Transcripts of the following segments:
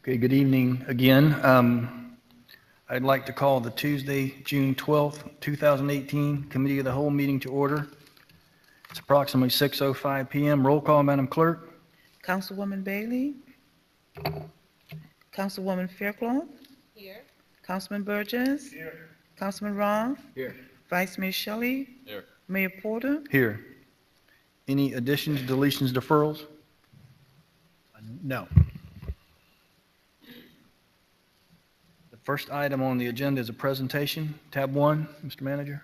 Okay, good evening again. I'd like to call the Tuesday, June 12th, 2018 Committee of the Whole meeting to order. It's approximately 6:05 PM. Roll call, Madam Clerk. Councilwoman Bailey? Councilwoman Fairclough? Here. Councilman Burgess? Here. Councilman Roth? Here. Vice Mayor Shelley? Here. Mayor Porter? Here. Any additions, deletions, deferrals? No. The first item on the agenda is a presentation. Tab 1, Mr. Manager.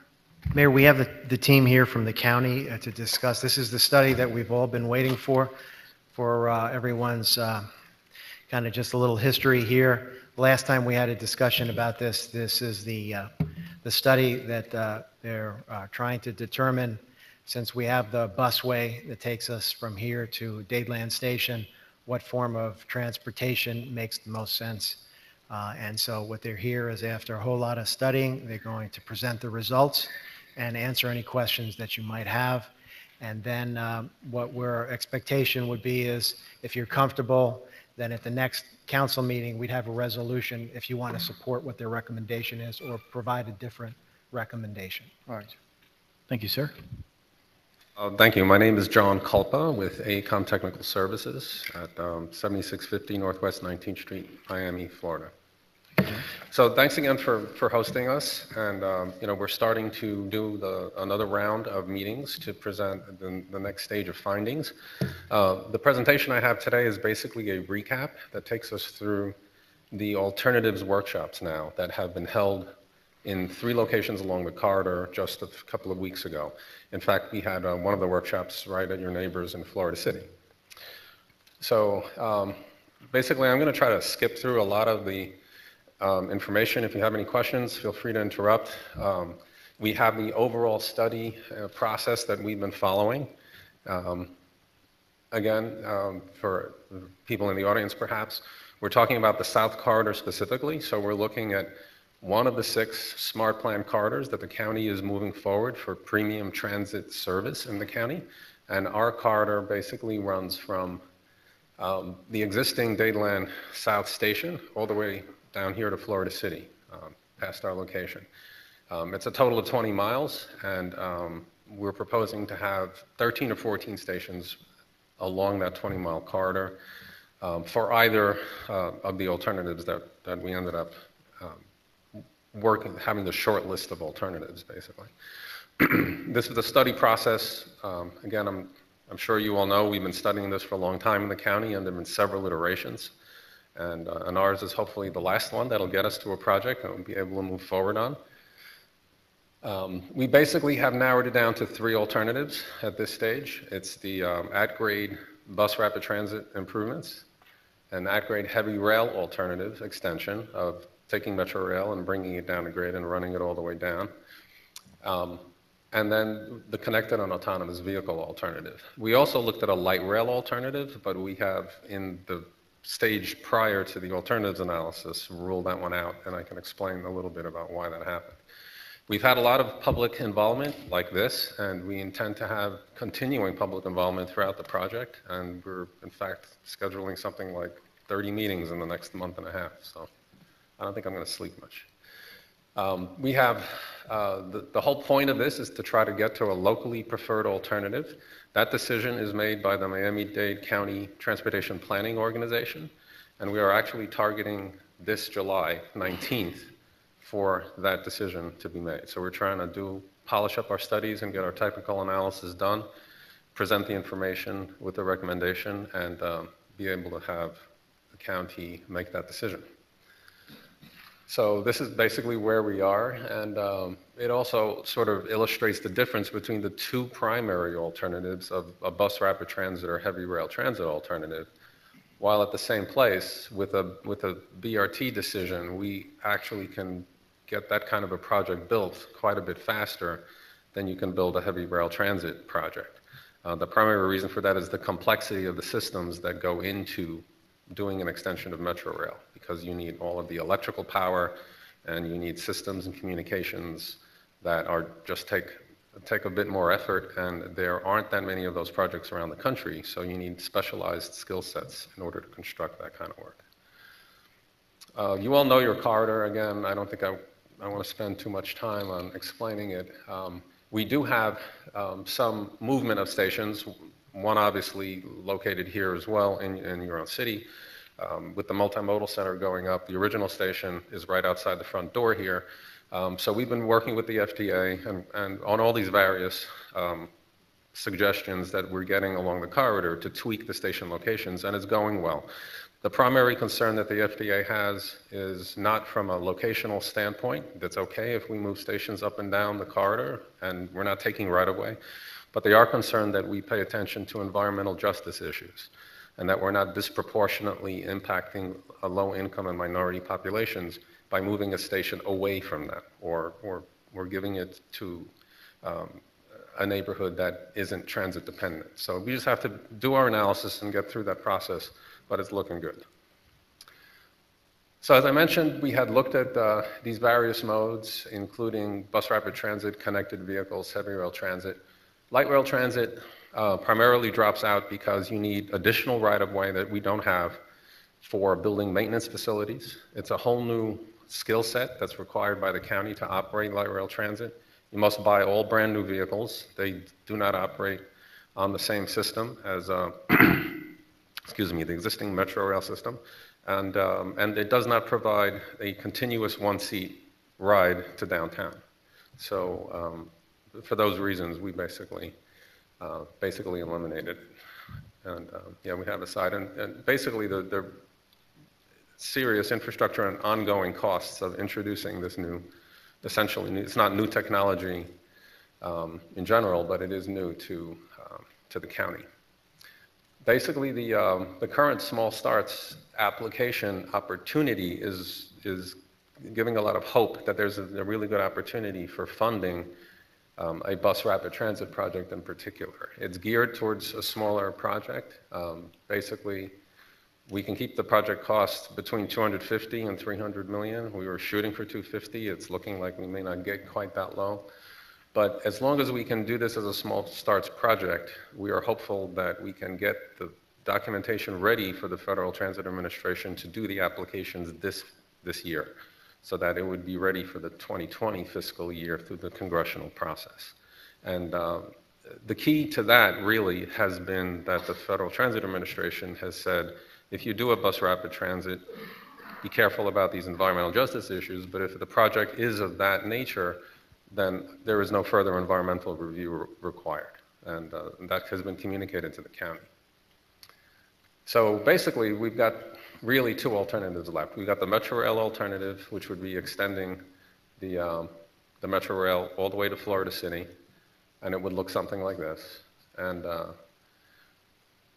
Mayor, we have the team here from the county to discuss. This is the study that we've all been waiting for everyone's kind of just a little history here. Last time we had a discussion about this is the study that they're trying to determine, since we have the busway that takes us from here to Dadeland Station, what form of transportation makes the most sense. And so what they're here is, after a whole lot of studying, they're going to present the results and answer any questions that you might have. And then what our expectation would be is, if you're comfortable, then at the next council meeting, we'd have a resolution if you want to support what their recommendation is or provide a different recommendation. All right. Thank you, sir. Thank you. My name is John Culpa with AECOM Technical Services at 7650 Northwest 19th Street, Miami, Florida. So thanks again for hosting us. And we're starting to do another round of meetings to present the next stage of findings. The presentation I have today is basically a recap that takes us through the alternatives workshops now that have been held in 3 locations along the corridor just a couple of weeks ago. In fact, we had one of the workshops right at your neighbors in Florida City. So basically, I'm going to try to skip through a lot of the information. If you have any questions, feel free to interrupt. We have the overall study process that we've been following. Again, for people in the audience perhaps, we're talking about the South Corridor specifically. So we're looking at one of the 6 smart plan corridors that the county is moving forward for premium transit service in the county. And our corridor basically runs from the existing Dadeland South Station all the way down here to Florida City, past our location. It's a total of 20 miles, and we're proposing to have 13 or 14 stations along that 20-mile corridor for either of the alternatives that we ended up having the short list of alternatives, basically. This is the study process. Again, I'm sure you all know we've been studying this for a long time in the county, and there have been several iterations. And ours is hopefully the last one that'll get us to a project that we'll be able to move forward on. We basically have narrowed it down to 3 alternatives at this stage. It's the at-grade bus rapid transit improvements, an at-grade heavy rail alternative extension of taking Metro Rail and bringing it down to grade and running it all the way down. And then the connected and autonomous vehicle alternative. We also looked at a light rail alternative, but we have, in the stage prior to the alternatives analysis, ruled that one out, and I can explain a little bit about why that happened. We've had a lot of public involvement like this, and we intend to have continuing public involvement throughout the project, and we're, in fact, scheduling something like 30 meetings in the next month and a half, so I don't think I'm going to sleep much. We have, the whole point of this is to try to get to a locally preferred alternative. That decision is made by the Miami-Dade County Transportation Planning Organization, and we are actually targeting this July 19th for that decision to be made. So we're trying to polish up our studies and get our technical analysis done, present the information with the recommendation, and be able to have the county make that decision. So this is basically where we are, and it also sort of illustrates the difference between the 2 primary alternatives of a bus rapid transit or heavy rail transit alternative. While at the same place, with a BRT decision, we actually can get that kind of a project built quite a bit faster than you can build a heavy rail transit project. The primary reason for that is the complexity of the systems that go into doing an extension of Metro Rail, because you need all of the electrical power and you need systems and communications that are just take a bit more effort, and there aren't that many of those projects around the country, so you need specialized skill sets in order to construct that kind of work. You all know your corridor. Again, I don't think I want to spend too much time on explaining it. We do have some movement of stations, one obviously located here as well in your own city. With the multimodal center going up, the original station is right outside the front door here. So we've been working with the FDA and on all these various suggestions that we're getting along the corridor to tweak the station locations, and it's going well. The primary concern that the FDA has is not from a locational standpoint. That's okay if we move stations up and down the corridor, and we're not taking right away. But they are concerned that we pay attention to environmental justice issues, and that we're not disproportionately impacting low-income and minority populations by moving a station away from them, or we're giving it to a neighborhood that isn't transit dependent. So we just have to do our analysis and get through that process, but it's looking good. So as I mentioned, we had looked at these various modes, including bus rapid transit, connected vehicles, heavy rail transit. Light rail transit primarily drops out because you need additional right-of-way that we don't have for building maintenance facilities. It's a whole new skill set that's required by the county to operate light rail transit. You must buy all brand new vehicles. They do not operate on the same system as excuse me, the existing Metro Rail system, and it does not provide a continuous one-seat ride to downtown. So for those reasons, we basically eliminated it. And yeah, we have a side, and basically the serious infrastructure and ongoing costs of introducing this new, essentially, it's not new technology in general, but it is new to the county. Basically, the current small starts application opportunity is giving a lot of hope that there's a really good opportunity for funding a bus rapid transit project in particular. It's geared towards a smaller project. Basically, we can keep the project cost between 250 and 300 million. We were shooting for 250. It's looking like we may not get quite that low. But as long as we can do this as a small starts project, we are hopeful that we can get the documentation ready for the Federal Transit Administration to do the applications this year, so that it would be ready for the 2020 fiscal year through the congressional process. And the key to that really has been that the Federal Transit Administration has said, if you do a bus rapid transit, be careful about these environmental justice issues, but if the project is of that nature, then there is no further environmental review required. And that has been communicated to the county. So basically, we've got really two alternatives left. We've got the Metro Rail alternative, which would be extending the Metro Rail all the way to Florida City, and it would look something like this. And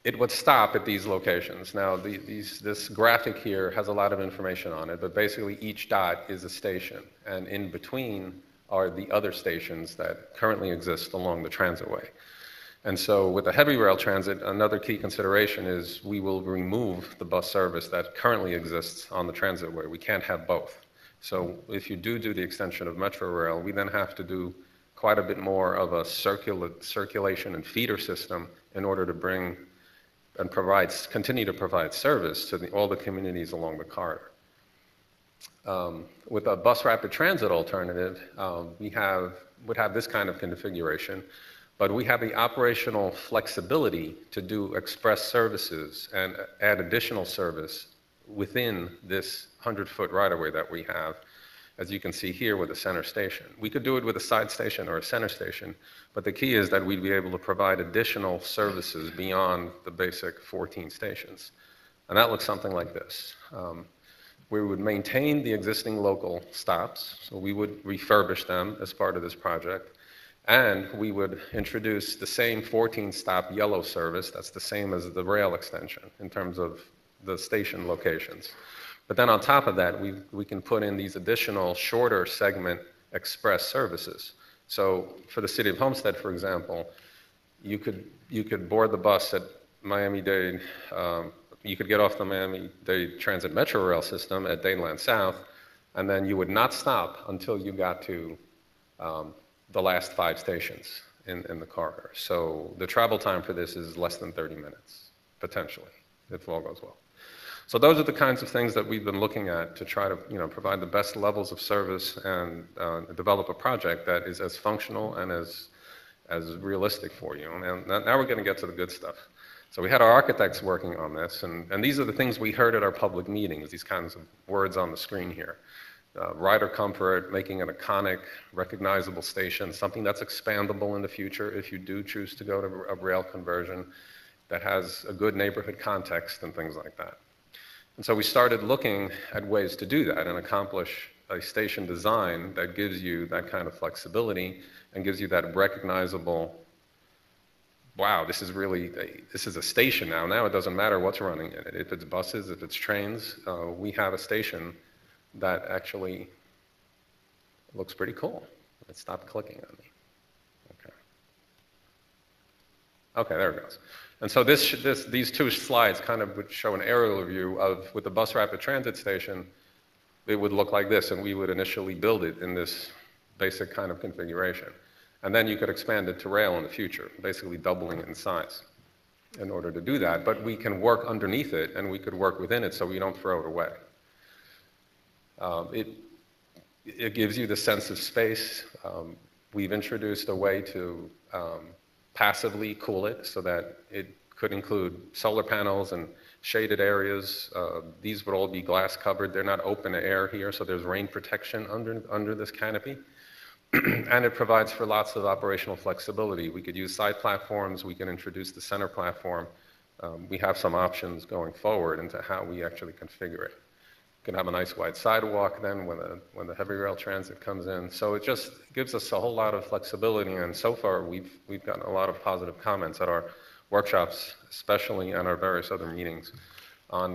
it would stop at these locations. Now, this graphic here has a lot of information on it, but basically each dot is a station, and in between are the other stations that currently exist along the transitway. And so with the heavy rail transit, another key consideration is we will remove the bus service that currently exists on the transitway. We can't have both. So if you do the extension of Metro Rail, we then have to do quite a bit more of a circulation and feeder system in order to bring and continue to provide service to all the communities along the corridor. With a bus rapid transit alternative, we would have this kind of configuration, but we have the operational flexibility to do express services and add additional service within this 100-foot right-of-way that we have, as you can see here with a center station. We could do it with a side station or a center station, but the key is that we'd be able to provide additional services beyond the basic 14 stations. And that looks something like this. We would maintain the existing local stops, so we would refurbish them as part of this project, and we would introduce the same 14-stop yellow service, that's the same as the rail extension in terms of the station locations. But then on top of that, we can put in these additional shorter segment express services. So for the city of Homestead, for example, you could board the bus at Miami-Dade, you could get off the Miami-Dade Transit Metro Rail system at Dadeland South, and then you would not stop until you got to the last 5 stations in the corridor. So the travel time for this is less than 30 minutes, potentially, if all goes well. So those are the kinds of things that we've been looking at to try to, provide the best levels of service and develop a project that is as functional and as realistic for you. And now we're going to get to the good stuff. So we had our architects working on this, and these are the things we heard at our public meetings, these kinds of words on the screen here. Rider comfort, making an iconic, recognizable station, something that's expandable in the future if you do choose to go to a rail conversion that has a good neighborhood context and things like that. And so we started looking at ways to do that and accomplish a station design that gives you that kind of flexibility and gives you that recognizable, wow, this is a station now. Now it doesn't matter what's running in it. If it's buses, if it's trains, we have a station that actually looks pretty cool. It stopped clicking on me. Okay, there it goes. And so these two slides kind of would show an aerial view of, with the bus rapid transit station, it would look like this, and we would initially build it in this basic kind of configuration. And then you could expand it to rail in the future, basically doubling it in size in order to do that. But we can work underneath it, and we could work within it so we don't throw it away. It gives you the sense of space. We've introduced a way to passively cool it so that it could include solar panels and shaded areas. These would all be glass covered. They're not open to air here, so there's rain protection under this canopy. And it provides for lots of operational flexibility. We could use side platforms. We can introduce the center platform. We have some options going forward into how we actually configure it. You can have a nice wide sidewalk then when the heavy rail transit comes in. So it just gives us a whole lot of flexibility, and so far we've gotten a lot of positive comments at our workshops, especially and our various other meetings, on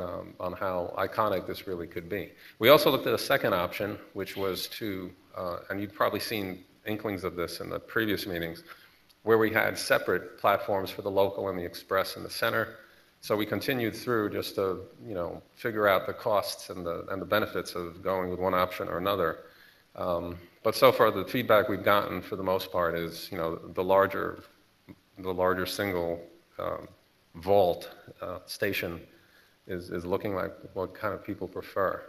how iconic this really could be. We also looked at a second option, which was to, and you've probably seen inklings of this in the previous meetings, where we had separate platforms for the local and the express in the center. So we continued through just to, figure out the costs and the benefits of going with one option or another. But so far, the feedback we've gotten for the most part is, the larger single vault station is looking like what kind of people prefer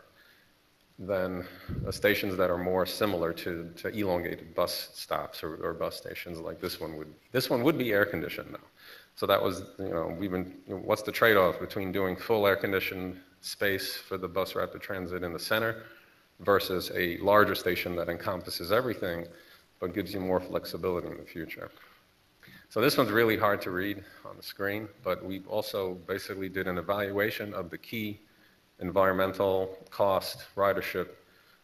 than stations that are more similar to elongated bus stops or bus stations like this one would. This one would be air conditioned though. So that was, what's the trade-off between doing full air-conditioned space for the bus rapid transit in the center versus a larger station that encompasses everything but gives you more flexibility in the future. So this one's really hard to read on the screen, but we also basically did an evaluation of the key environmental, cost, ridership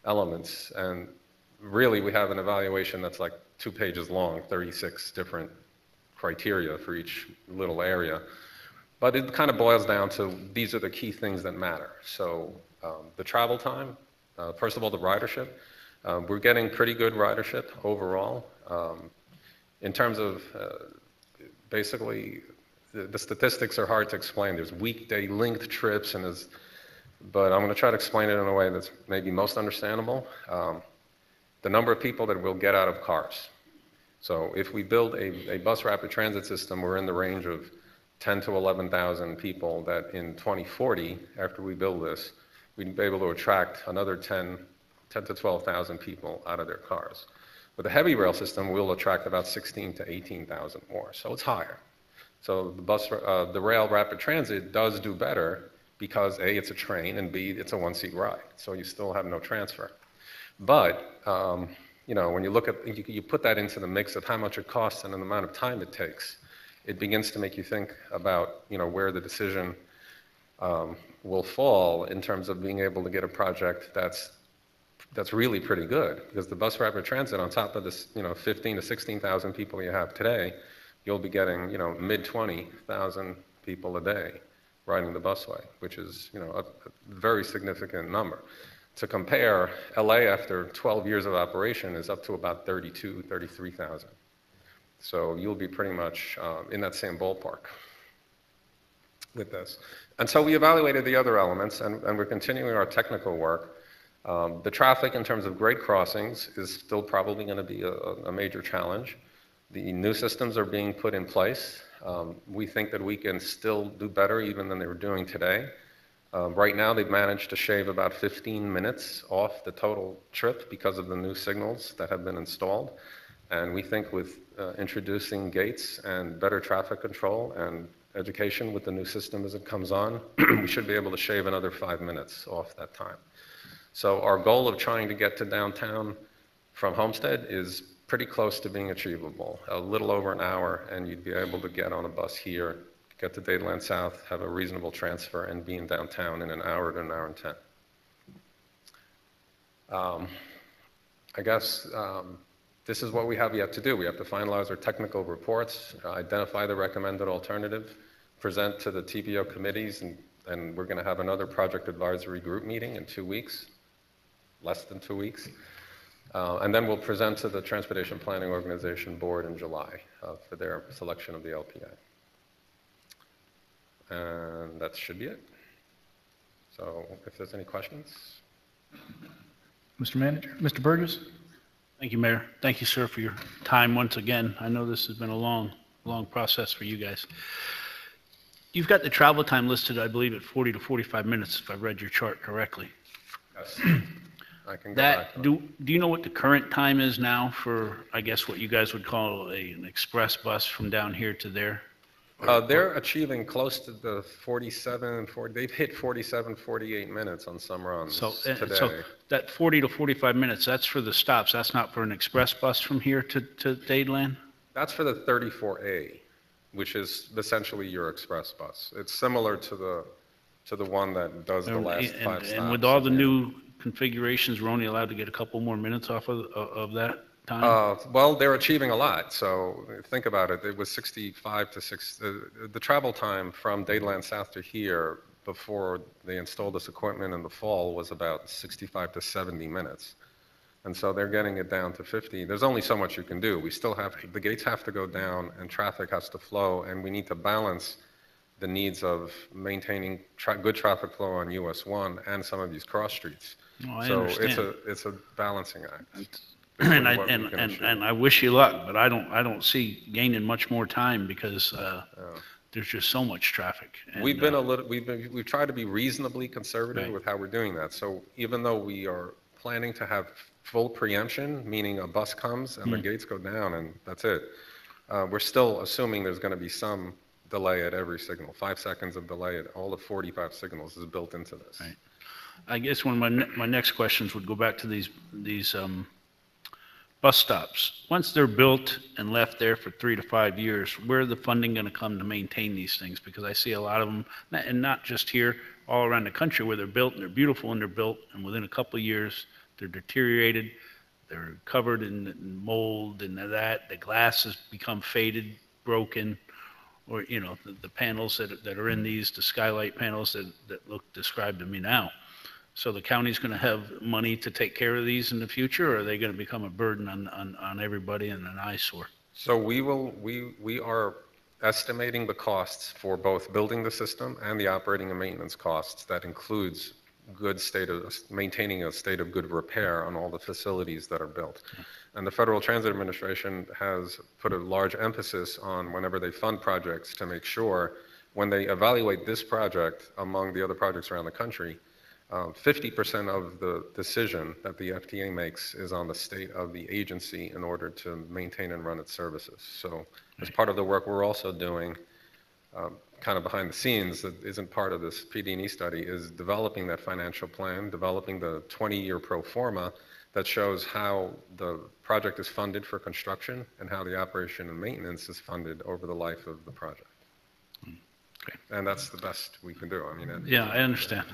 elements, and really we have an evaluation that's like 2 pages long, 36 different criteria for each little area. But it kind of boils down to these are the key things that matter. So the travel time, first of all, the ridership. We're getting pretty good ridership overall. In terms of basically, the statistics are hard to explain. There's weekday linked trips, but I'm going to try to explain it in a way that's maybe most understandable. The number of people that will get out of cars. So if we build a bus rapid transit system, we're in the range of 10 to 11,000 people that in 2040, after we build this, we'd be able to attract another 10 to 12,000 people out of their cars. With a heavy rail system, we'll attract about 16 to 18,000 more, so it's higher. So the rail rapid transit does do better because A, it's a train, and B, it's a one-seat ride, so you still have no transfer. But when you look at, you put that into the mix of how much it costs and the amount of time it takes, it begins to make you think about, where the decision will fall in terms of being able to get a project that's really pretty good. Because the bus rapid transit, on top of this, 15 to 16,000 people you have today, you'll be getting, mid 20,000 people a day riding the busway, which is, a very significant number. To compare, LA after 12 years of operation is up to about 32, 33,000. So you'll be pretty much in that same ballpark with this. And so we evaluated the other elements, and we're continuing our technical work. The traffic in terms of grade crossings is still probably going to be a major challenge. The new systems are being put in place. We think that we can still do better even than they were doing today. Right now, they've managed to shave about 15 minutes off the total trip because of the new signals that have been installed. And we think with introducing gates and better traffic control and education with the new system as it comes on, we should be able to shave another 5 minutes off that time. So our goal of trying to get to downtown from Homestead is pretty close to being achievable. A little over an hour, and you'd be able to get on a bus here, get to Dadeland South, have a reasonable transfer, and be in downtown in an hour to an hour and 10. I guess this is what we have yet to do. We have to finalize our technical reports, identify the recommended alternative, present to the TPO committees, and we're going to have another project advisory group meeting in 2 weeks, less than 2 weeks. And then we'll present to the Transportation Planning Organization Board in July for their selection of the LPA. And that should be it. So if there's any questions. Mr. Manager, Mr. Burgess? Thank you, Mayor. Thank you, sir, for your time once again. I know this has been a long process for you guys. You've got the travel time listed, I believe, at 40 to 45 minutes, if I've read your chart correctly. Yes, I can go back. Do you know what the current time is now for, I guess, what you guys would call an express bus from down here to there? They're achieving close to the 47, 40, they've hit 47, 48 minutes on some runs today. So that 40 to 45 minutes, that's for the stops. That's not for an express bus from here to Dadeland? That's for the 34A, which is essentially your express bus. It's similar to the one that does the last 5 stops. And with all the new configurations, we're only allowed to get a couple more minutes off of that time? Well, they're achieving a lot. So think about it. It was 65 to 6. The travel time from Dadeland South to here before they installed this equipment in the fall was about 65 to 70 minutes. And so they're getting it down to 50. There's only so much you can do. We still have, the gates have to go down and traffic has to flow, and we need to balance the needs of maintaining good traffic flow on US 1 and some of these cross streets. Oh, I So understand. it's a balancing act. And what we can achieve. I wish you luck, but I don't see gaining much more time because there's just so much traffic. And, We've tried to be reasonably conservative Right. with how we're doing that. So even though we are planning to have full preemption, meaning a bus comes and the gates go down and that's it, we're still assuming there's going to be some delay at every signal. 5 seconds of delay at all the 45 signals is built into this. Right. I guess one of my next questions would go back to these bus stops. Once they're built and left there for 3 to 5 years, where the funding going to come to maintain these things? Because I see a lot of them, and not just here, all around the country where they're built and they're beautiful and they're built, and within a couple of years, they're deteriorated, they're covered in mold and that, the glass has become faded, broken, or, you know, the panels that are in these, the skylight panels that look described to me now. So the county's going to have money to take care of these in the future, or are they going to become a burden on everybody and an eyesore? So we are estimating the costs for both building the system and the operating and maintenance costs. That includes maintaining a state of good repair on all the facilities that are built. And the Federal Transit Administration has put a large emphasis on, whenever they fund projects, to make sure when they evaluate this project among the other projects around the country, 50% of the decision that the FTA makes is on the state of the agency in order to maintain and run its services. So as part of the work we're also doing, kind of behind the scenes, that isn't part of this PD&E study, is developing that financial plan, developing the 20-year pro forma that shows how the project is funded for construction and how the operation and maintenance is funded over the life of the project. Okay. And that's the best we can do. I mean, Yeah, I understand,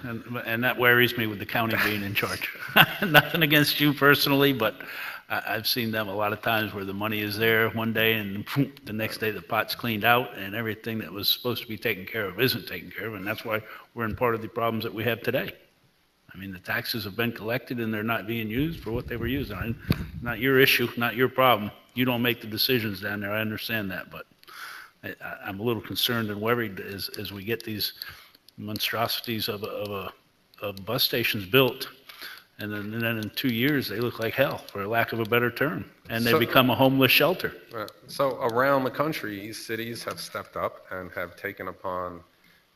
and that worries me with the county being in charge. Nothing against you personally, but I've seen them a lot of times where the money is there one day and the next day the pot's cleaned out and everything that was supposed to be taken care of isn't taken care of, and that's why we're in part of the problems that we have today. I mean, the taxes have been collected and they're not being used for what they were used on. Not your issue, not your problem. You don't make the decisions down there, I understand that, but I'm a little concerned and worried as we get these monstrosities of bus stations built, and then in 2 years, they look like hell, for lack of a better term, and they become a homeless shelter. So around the country, cities have stepped up and have taken upon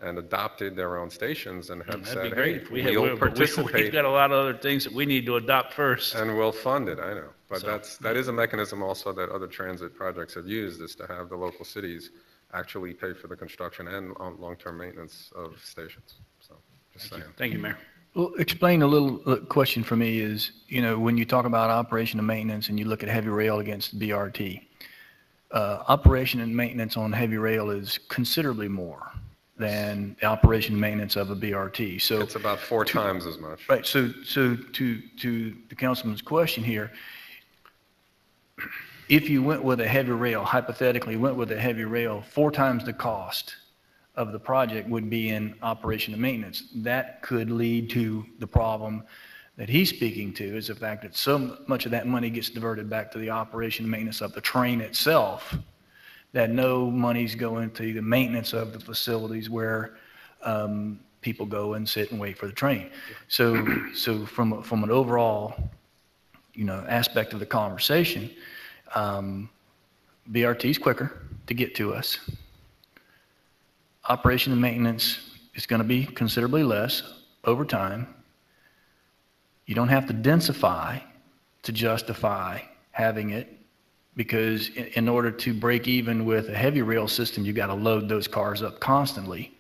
and adopted their own stations and have That'd said, be hey, great. If we we'll we've participate got a lot of other things that we need to adopt first. and we'll fund it, I know. But So, that is a mechanism also that other transit projects have used, is to have the local cities actually pay for the construction and long-term maintenance of stations. So, just saying. Thank you, Mayor. Well, explain a little question for me is, when you talk about operation and maintenance and you look at heavy rail against BRT, operation and maintenance on heavy rail is considerably more than the operation and maintenance of a BRT. So, It's about 4 times as much. right, so to the councilman's question here, if you went with a heavy rail, hypothetically went with a heavy rail, 4 times the cost of the project would be in operation and maintenance. That could lead to the problem that he's speaking to, is the fact that so much of that money gets diverted back to the operation and maintenance of the train itself, that no money's going to the maintenance of the facilities where people go and sit and wait for the train. So from an overall, aspect of the conversation, BRT is quicker to get to us. Operation and maintenance is going to be considerably less over time. You don't have to densify to justify having it, because in order to break even with a heavy rail system, you've got to load those cars up constantly.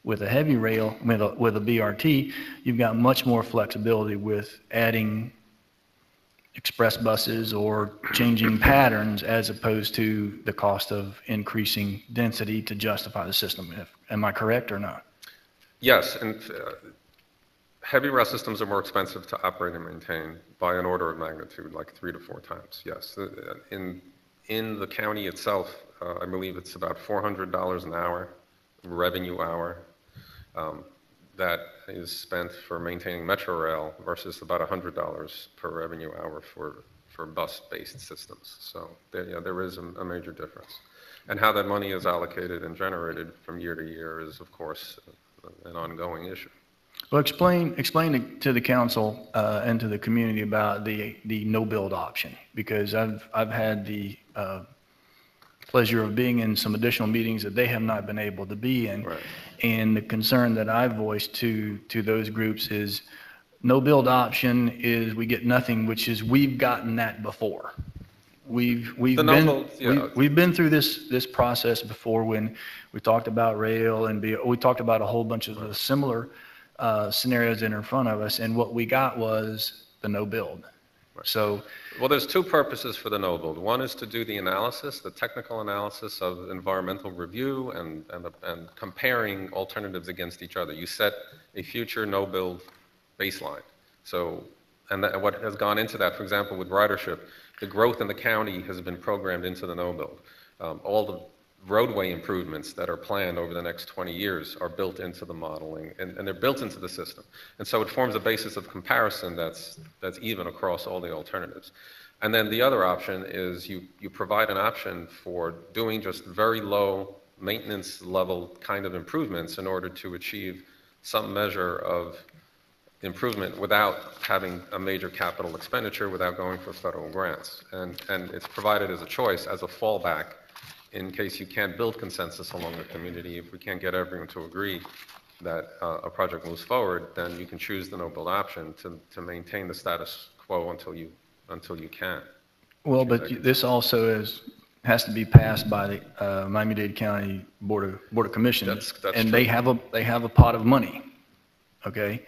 With a heavy rail, with a BRT, you've got much more flexibility with adding express buses or changing patterns, as opposed to the cost of increasing density to justify the system. Am I correct or not? Yes, and heavy rail systems are more expensive to operate and maintain by an order of magnitude, like 3 to 4 times, yes. In the county itself, I believe it's about $400 an hour, revenue hour, that is spent for maintaining Metro Rail versus about $100 per revenue hour for bus-based systems. So there is a major difference. And how that money is allocated and generated from year to year is, of course, an ongoing issue. Well, explain to the council and to the community about the no-build option, because I've had the pleasure of being in some additional meetings that they have not been able to be in. Right. And the concern that I've voiced to those groups is no-build option is we get nothing, which is we've gotten that before. We've The no-build, yeah. we've been through this process before when we talked about rail and we talked about a whole bunch of similar scenarios that are in front of us, and what we got was the no-build. So, well, there's 2 purposes for the no-build. One is to do the analysis, the technical analysis of environmental review and comparing alternatives against each other. You set a future no-build baseline. So, and what has gone into that, for example, with ridership, the growth in the county has been programmed into the no-build. All the roadway improvements that are planned over the next 20 years are built into the modeling, and they're built into the system. And so it forms a basis of comparison that's even across all the alternatives. And then the other option is you provide an option for doing just very low maintenance level kind of improvements in order to achieve some measure of improvement without having a major capital expenditure, without going for federal grants. And it's provided as a choice, as a fallback, in case you can't build consensus along the community. If we can't get everyone to agree that a project moves forward, then you can choose the no-build option to maintain the status quo until you can. well, but this also has to be passed by the Miami-Dade County Board of Commissioners. That's and true. they have a pot of money, okay?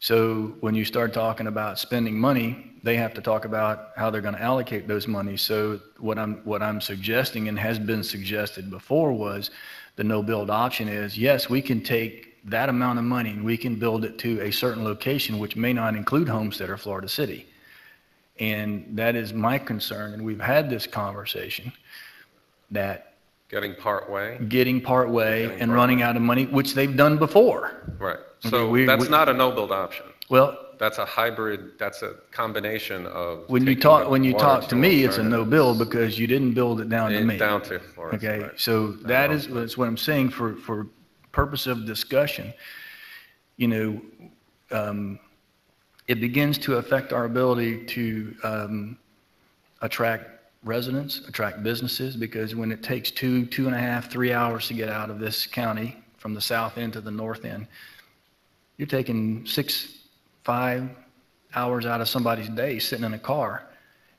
So when you start talking about spending money, they have to talk about how they're going to allocate those monies. So what I'm suggesting, and has been suggested before, was the no-build option is, yes, we can take that amount of money and we can build it to a certain location, which may not include Homestead or Florida City. And that is my concern, and we've had this conversation, that Getting part way. and running out of money, which they've done before. Right. Okay, So that's not a no-build option. Well, That's a hybrid, that's a combination of. when you taking talk the to me, it's a alternatives no-build because you didn't build it down to me. Down to Florida. Okay, right. so that's what I'm saying for purpose of discussion. It begins to affect our ability to attract residents, attract businesses, because when it takes 2.5, 3 hours to get out of this county from the south end to the north end. You're taking 5 hours out of somebody's day sitting in a car.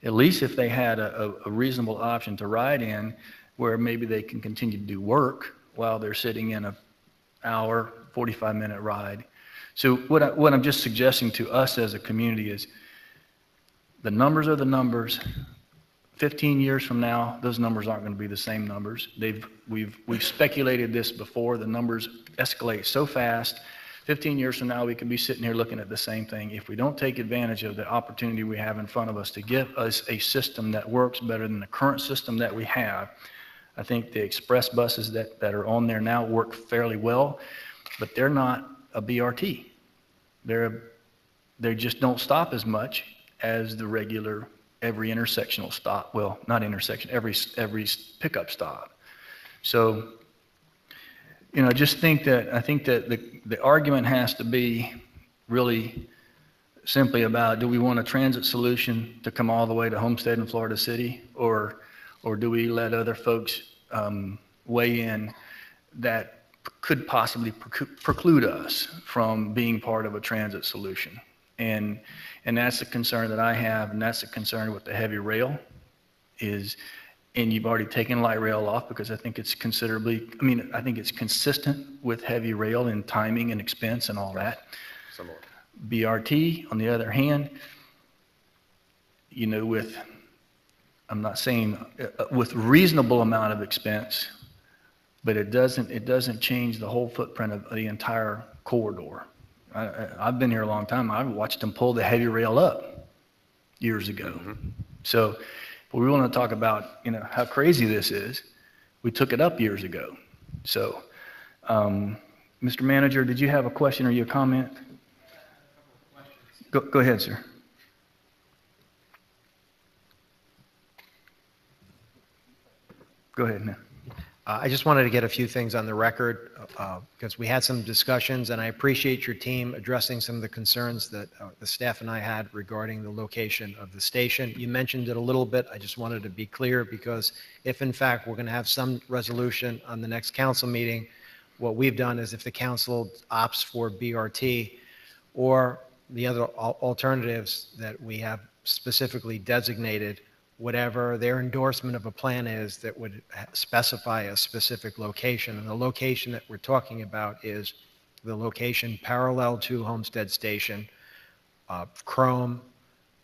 At least if they had a reasonable option to ride in where maybe they can continue to do work while they're sitting in a hour, 45-minute ride. So what I'm just suggesting to us as a community is the numbers are the numbers. 15 years from now, those numbers aren't going to be the same numbers. We've speculated this before. The numbers escalate so fast. 15 years from now, we could be sitting here looking at the same thing. If we don't take advantage of the opportunity we have in front of us to give us a system that works better than the current system that we have, I think the express buses that are on there now work fairly well, but they're not a BRT. They just don't stop as much as the regular every intersectional stop. Well, not intersection, every pickup stop. So, I just think that the argument has to be really simply about, do we want a transit solution to come all the way to Homestead in Florida City, or do we let other folks weigh in that could possibly preclude us from being part of a transit solution? And that's the concern that I have, and that's the concern with the heavy rail is, and you've already taken light rail off because I think it's I think it's consistent with heavy rail in timing and expense and all that. Similar. BRT, on the other hand, I'm not saying with reasonable amount of expense, but it doesn't change the whole footprint of the entire corridor. I've been here a long time. I've watched them pull the heavy rail up years ago. Mm-hmm. So if we want to talk about, how crazy this is, we took it up years ago. So, Mr. Manager, did you have a question or a comment? Go ahead, sir. Go ahead now. I just wanted to get a few things on the record because we had some discussions, and I appreciate your team addressing some of the concerns that the staff and I had regarding the location of the station. You mentioned it a little bit. I just wanted to be clear because if, in fact, we're going to have some resolution on the next council meeting, what we've done is if the council opts for BRT or the other alternatives that we have specifically designated, whatever their endorsement of a plan is that would specify a specific location. And the location that we're talking about is the location parallel to Homestead Station, Chrome,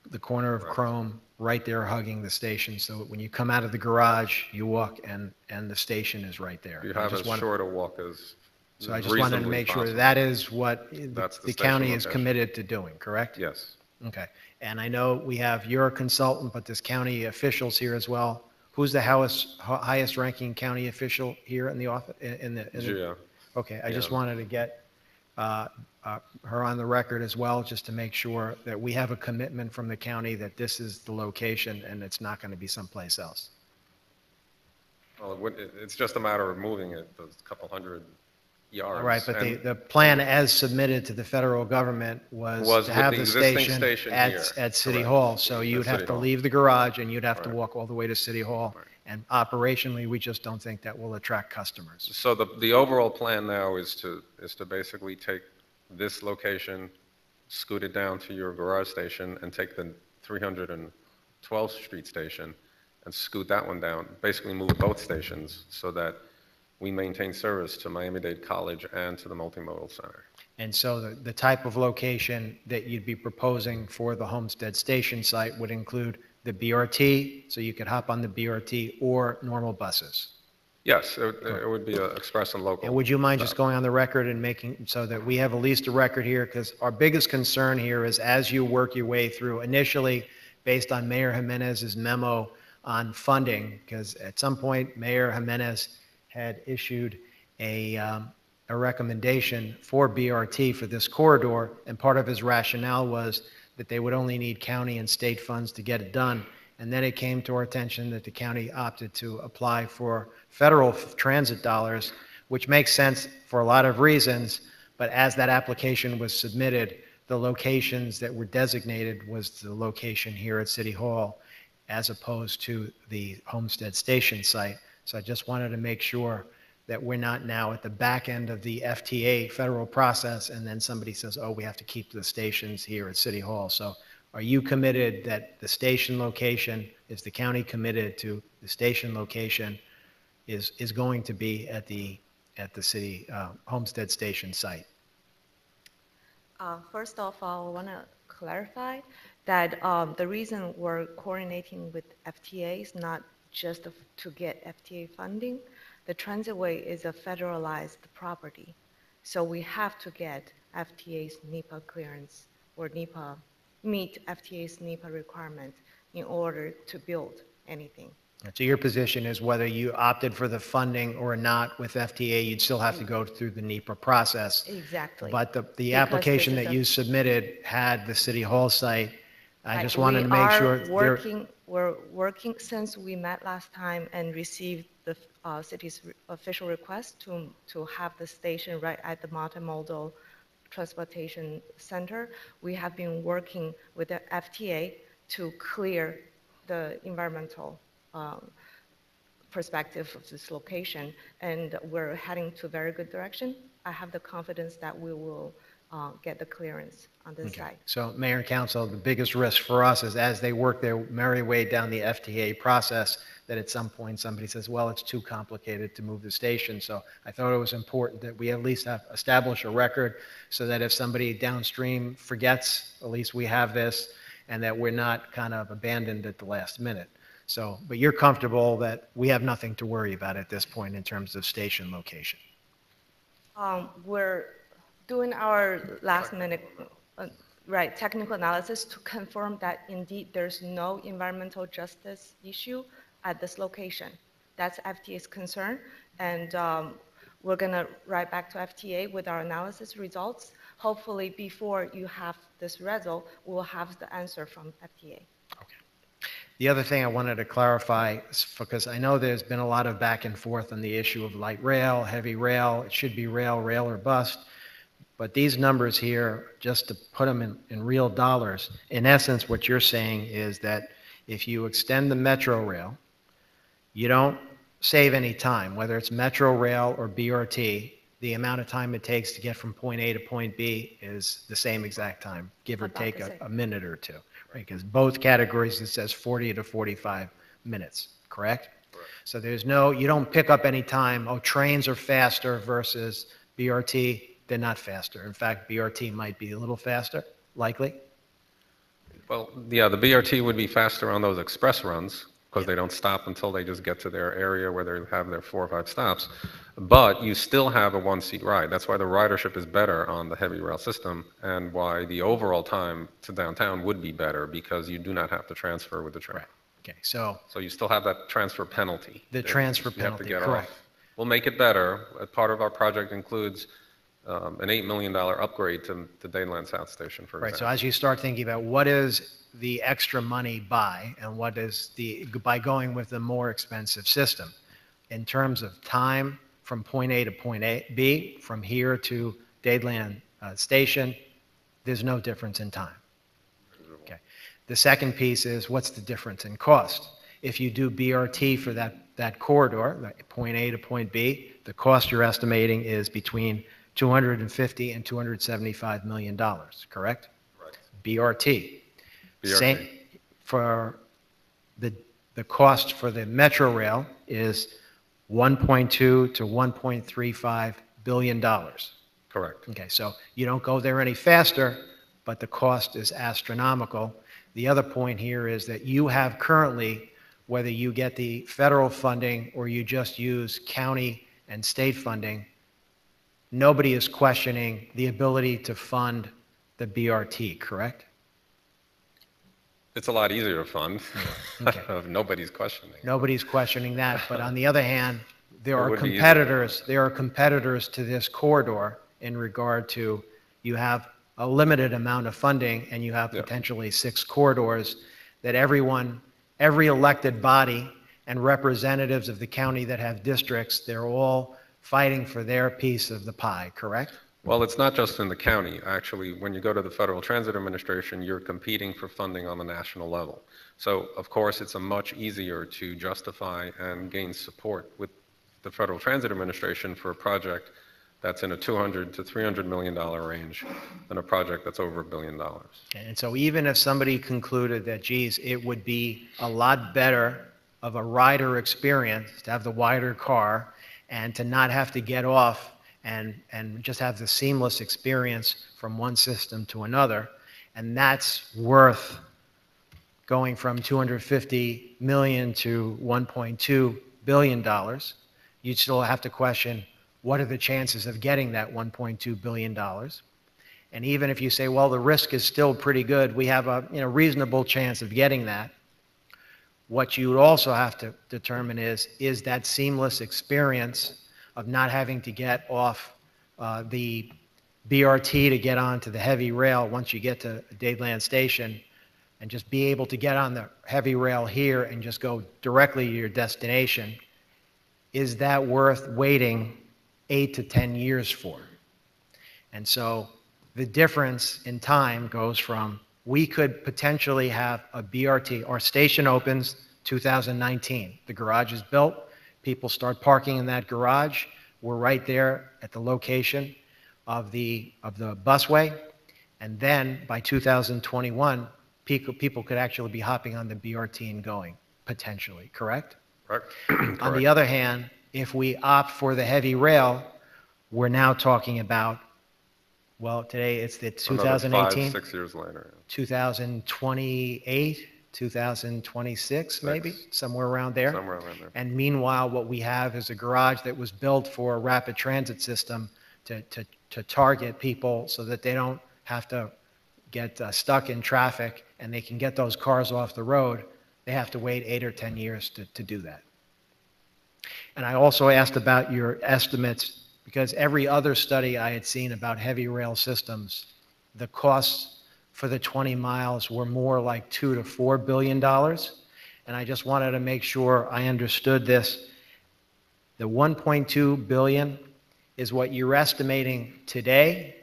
the corner of Chrome, right there hugging the station. So when you come out of the garage, you walk and the station is right there. You have as short a walk as So I just wanted to make sure that is what the county is location. committed to doing, correct? Yes. Okay. And I know we have your consultant, but there's county officials here as well. Who's the highest ranking county official here in the office? Yeah. Okay, I just wanted to get her on the record as well, just to make sure that we have a commitment from the county that this is the location and it's not going to be someplace else. Well, it's just a matter of moving it a couple hundred yards. All right, but the plan as submitted to the federal government was to have the station at City Hall. So you'd have to leave the garage and you'd have to walk all the way to City Hall. And operationally, we just don't think that will attract customers. So the overall plan now is to basically take this location, scoot it down to your garage station, and take the 312th Street station and scoot that one down, basically move both stations so that we maintain service to Miami-Dade College and to the multimodal center. And so the type of location that you'd be proposing for the Homestead Station site would include the BRT, so you could hop on the BRT, or normal buses? Yes, it would be an express and local. And would you mind just going on the record and making, so that we have at least a record here, because our biggest concern here is as you work your way through, initially, based on Mayor Jimenez's memo on funding, because at some point, Mayor Jimenez had issued a recommendation for BRT for this corridor, and part of his rationale was that they would only need county and state funds to get it done. And then it came to our attention that the county opted to apply for federal transit dollars, which makes sense for a lot of reasons, but as that application was submitted, the locations that were designated was the location here at City Hall, as opposed to the Homestead Station site. So I just wanted to make sure that we're not now at the back end of the FTA federal process, and then somebody says, oh, we have to keep the stations here at City Hall. So are you committed that the station location, is the county committed to the station location is going to be at the city Homestead Station site? First of all, I want to clarify that the reason we're coordinating with FTA is not just to get FTA funding. The Transitway is a federalized property, so we have to get FTA's NEPA clearance or meet FTA's NEPA requirement in order to build anything. So your position is whether you opted for the funding or not with FTA, you'd still have to go through the NEPA process. Exactly. But the Because application this is that a- you submitted had the City Hall site. I just wanted to We make are sure. We're working since we met last time and received the city's official request to have the station right at the multimodal transportation center. We have been working with the FTA to clear the environmental perspective of this location, and we're heading to a very good direction. I have the confidence that we will get the clearance on this Okay. site. So Mayor and Council, the biggest risk for us is as they work their merry way down the FTA process, that at some point somebody says, well, it's too complicated to move the station. So I thought it was important that we at least establish a record so that if somebody downstream forgets, at least we have this, and that we're not kind of abandoned at the last minute. So, but you're comfortable that we have nothing to worry about at this point in terms of station location? We're doing our last minute, technical analysis to confirm that indeed there's no environmental justice issue at this location. That's FTA's concern, and we're going to write back to FTA with our analysis results. Hopefully before you have this result, we'll have the answer from FTA. The other thing I wanted to clarify, is because I know there's been a lot of back and forth on the issue of light rail, heavy rail, it should be rail, rail or bust. But these numbers here, just to put them in real dollars, in essence, what you're saying is that if you extend the metro rail, you don't save any time, whether it's metro rail or BRT, the amount of time it takes to get from point A to point B is the same exact time, give or About take the same. a minute or two, right? Because both categories, it says 40 to 45 minutes, correct? So there's no, you don't pick up any time, oh, trains are faster versus BRT, they're not faster. In fact, BRT might be a little faster, likely. Well, yeah, the BRT would be faster on those express runs because they don't stop until they just get to their area where they have their 4 or 5 stops. But you still have a one-seat ride. That's why the ridership is better on the heavy rail system and why the overall time to downtown would be better because you do not have to transfer with the train. Right. Okay, so So you still have that transfer penalty. the that transfer you have to penalty, get off. correct. We'll make it better. Part of our project includes an $8 million upgrade to the Dadeland South Station, for Right, so example. as you start thinking about what is the extra money by and what is by going with the more expensive system, in terms of time from point A to point B, from here to Dadeland Station, there's no difference in time. Okay. The second piece is what's the difference in cost? If you do BRT for that corridor, point A to point B, the cost you're estimating is between $250 and $275 million, correct? Right. BRT. BRT. Same for the cost for the Metro Rail is $1.2 to $1.35 billion. Correct. Okay, so you don't go there any faster, but the cost is astronomical. The other point here is that you have currently, whether you get the federal funding or you just use county and state funding, nobody is questioning the ability to fund the BRT, correct? It's a lot easier to fund. Okay. Nobody's questioning. Nobody's questioning that, but on the other hand, there It are would be easier. competitors to this corridor in regard to, you have a limited amount of funding and you have Yeah. potentially 6 corridors that every elected body and representatives of the county that have districts, they're all fighting for their piece of the pie, correct? Well, it's not just in the county. Actually, when you go to the Federal Transit Administration, you're competing for funding on the national level. So, of course, it's a much easier to justify and gain support with the Federal Transit Administration for a project that's in a $200 to $300 million range than a project that's over $1 billion. And so even if somebody concluded that, geez, it would be a lot better of a rider experience to have the wider car and to not have to get off and just have the seamless experience from one system to another, and that's worth going from $250 million to $1.2 billion, you'd still have to question, what are the chances of getting that $1.2 billion? And even if you say, well, the risk is still pretty good, we have a reasonable chance of getting that, what you would also have to determine is that seamless experience of not having to get off the BRT to get onto the heavy rail once you get to Dadeland Station, and just be able to get on the heavy rail here and just go directly to your destination, is that worth waiting 8 to 10 years for? And so the difference in time goes from, we could potentially have a BRT, our station opens 2019. The garage is built, people start parking in that garage. We're right there at the location of the busway. And then by 2021, people could actually be hopping on the BRT and going, potentially, correct? Correct? On the other hand, if we opt for the heavy rail, we're now talking about, well, today it's the 2018, 5, 6 years later. 2028, 2026, maybe, somewhere around there. Somewhere around there. And meanwhile, what we have is a garage that was built for a rapid transit system to target people so that they don't have to get stuck in traffic and they can get those cars off the road. They have to wait 8 or 10 years to do that. And I also asked about your estimates, because every other study I had seen about heavy rail systems, the costs for the 20 miles were more like $2 to $4 billion. And I just wanted to make sure I understood this. The 1.2 billion is what you're estimating today,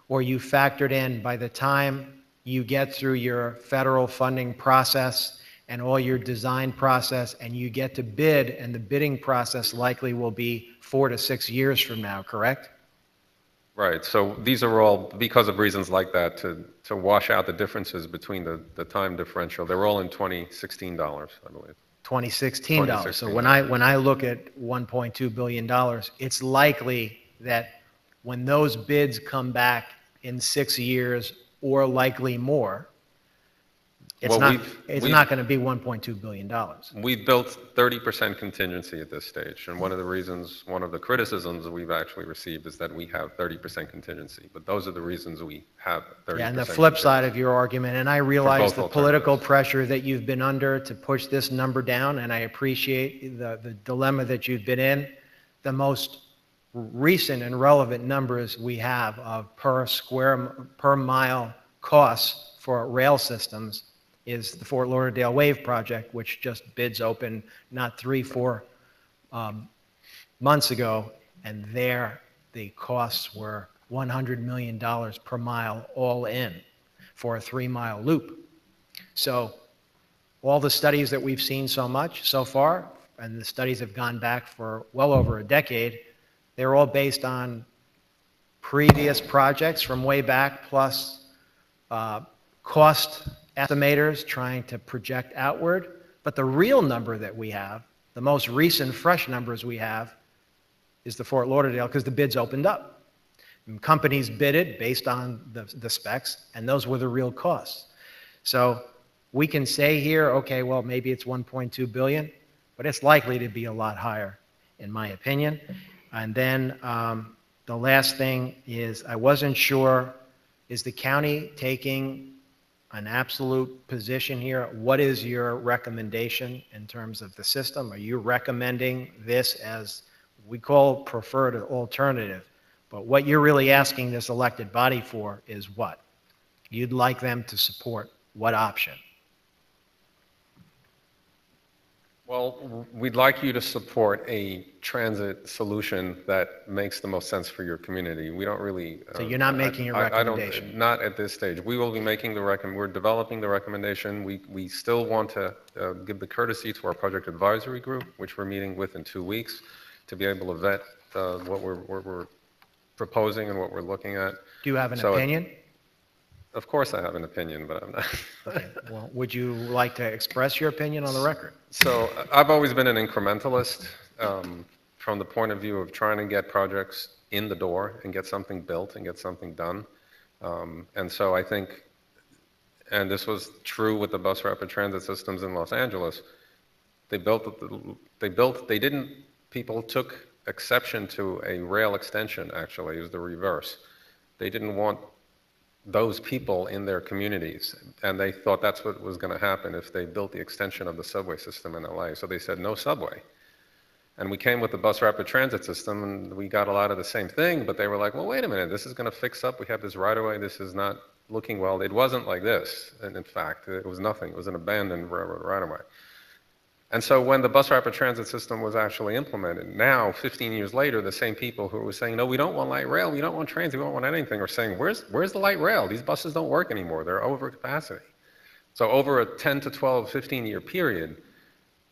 or you factored in by the time you get through your federal funding process and all your design process and you get to bid, and the bidding process likely will be 4 to 6 years from now, correct? Right, so these are all, because of reasons like that, to wash out the differences between the time differential, they're all in 2016 dollars, I believe. 2016 dollars. So 2016. when I look at $1.2 billion, it's likely that when those bids come back in 6 years or likely more, it's Well, not going to be $1.2 billion. We've built 30% contingency at this stage, and one of the criticisms that we've actually received is that we have 30% contingency, but those are the reasons we have 30%. Yeah, and the flip side of your argument, and I realize both the political alternatives. pressure that you've been under to push this number down, and I appreciate the dilemma that you've been in. The most recent and relevant numbers we have of per mile costs for rail systems is the Fort Lauderdale Wave project, which just bids open not 3-4 months ago, and there the costs were $100 million per mile all in for a 3-mile loop. So all the studies that we've seen so far, and the studies have gone back for well over a decade, they're all based on previous projects from way back, plus cost estimators trying to project outward. But the real number that we have, the most recent fresh numbers we have, is the Fort Lauderdale, because the bids opened up. And companies bidded based on the specs, and those were the real costs. So we can say here, okay, well, maybe it's 1.2 billion, but it's likely to be a lot higher, in my opinion. And then the last thing is, I wasn't sure, is the county taking an absolute position here? What is your recommendation in terms of the system? Are you recommending this as we call preferred alternative? But what you're really asking this elected body for is what? You'd like them to support what option? Well, we'd like you to support a transit solution that makes the most sense for your community. We don't really... So you're not making a recommendation? Not at this stage. We will be making we're developing the recommendation. We still want to give the courtesy to our project advisory group, which we're meeting with in 2 weeks, to be able to vet what we're proposing and what we're looking at. Do you have an So, opinion? Of course I have an opinion, but I'm not. Okay, well, would you like to express your opinion on the record? So I've always been an incrementalist from the point of view of trying to get projects in the door and get something built and get something done. And so I think, and this was true with the bus rapid transit systems in Los Angeles, people took exception to a rail extension, actually. It was the reverse. They didn't want those people in their communities, and they thought that's what was going to happen if they built the extension of the subway system in LA. So they said no subway. And we came with the bus rapid transit system, and we got a lot of the same thing, but they were like, well, wait a minute, this is going to fix up. We have this right-of-way. This is not looking well. It wasn't like this, and in fact, it was nothing. It was an abandoned railroad right-of-way. And so when the bus rapid transit system was actually implemented, now, 15 years later, the same people who were saying, no, we don't want light rail, we don't want trains, we don't want anything, are saying, where's the light rail? These buses don't work anymore. They're over capacity. So over a 10 to 12, 15-year period,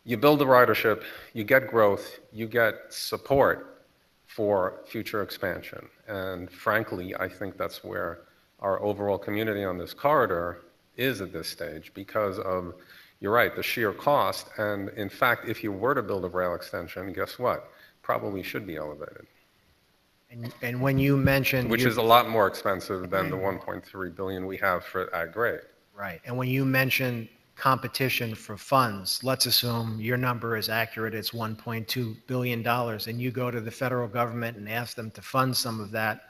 you build the ridership, you get growth, you get support for future expansion. And frankly, I think that's where our overall community on this corridor is at this stage because of, you're right, the sheer cost. And in fact, if you were to build a rail extension, guess what? Probably should be elevated. And when you mentioned... Which is a lot more expensive than the 1.3 billion we have for ag grade. Right, and when you mention competition for funds, let's assume your number is accurate, it's $1.2 billion, and you go to the federal government and ask them to fund some of that,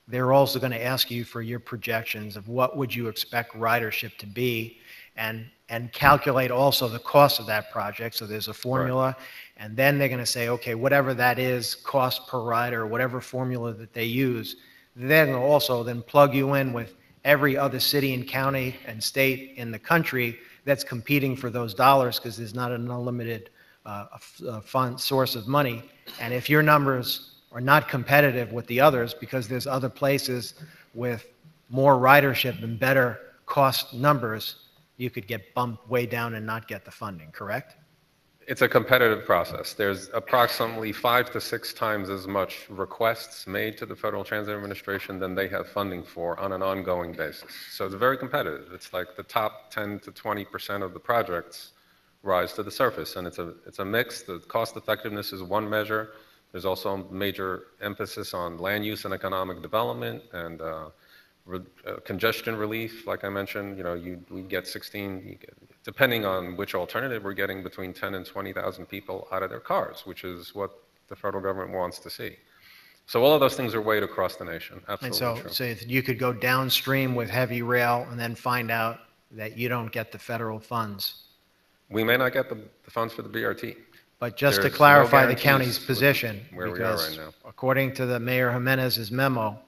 they're also going to ask you for your projections of what would you expect ridership to be, and calculate also the cost of that project. So there's a formula, and then they're going to say, okay, whatever that is, cost per rider, whatever formula that they use, then also then plug you in with every other city and county and state in the country that's competing for those dollars, because there's not an unlimited fund source of money. And if your numbers are not competitive with the others, because there's other places with more ridership and better cost numbers, you could get bumped way down and not get the funding, correct? It's a competitive process. There's approximately 5 to 6 times as much requests made to the Federal Transit Administration than they have funding for on an ongoing basis. So it's very competitive. It's like the top 10 to 20% of the projects rise to the surface, and it's a mix. The cost effectiveness is one measure. There's also a major emphasis on land use and economic development and congestion relief. Like I mentioned, we get 16, depending on which alternative, we're getting between 10 and 20,000 people out of their cars, which is what the federal government wants to see. So all of those things are weighed across the nation. Absolutely and true. So you could go downstream with heavy rail and then find out that you don't get the federal funds. We may not get the funds for the BRT. But just to There's clarify no the county's guarantees position, where we are because right now. according to the Mayor Jimenez's memo,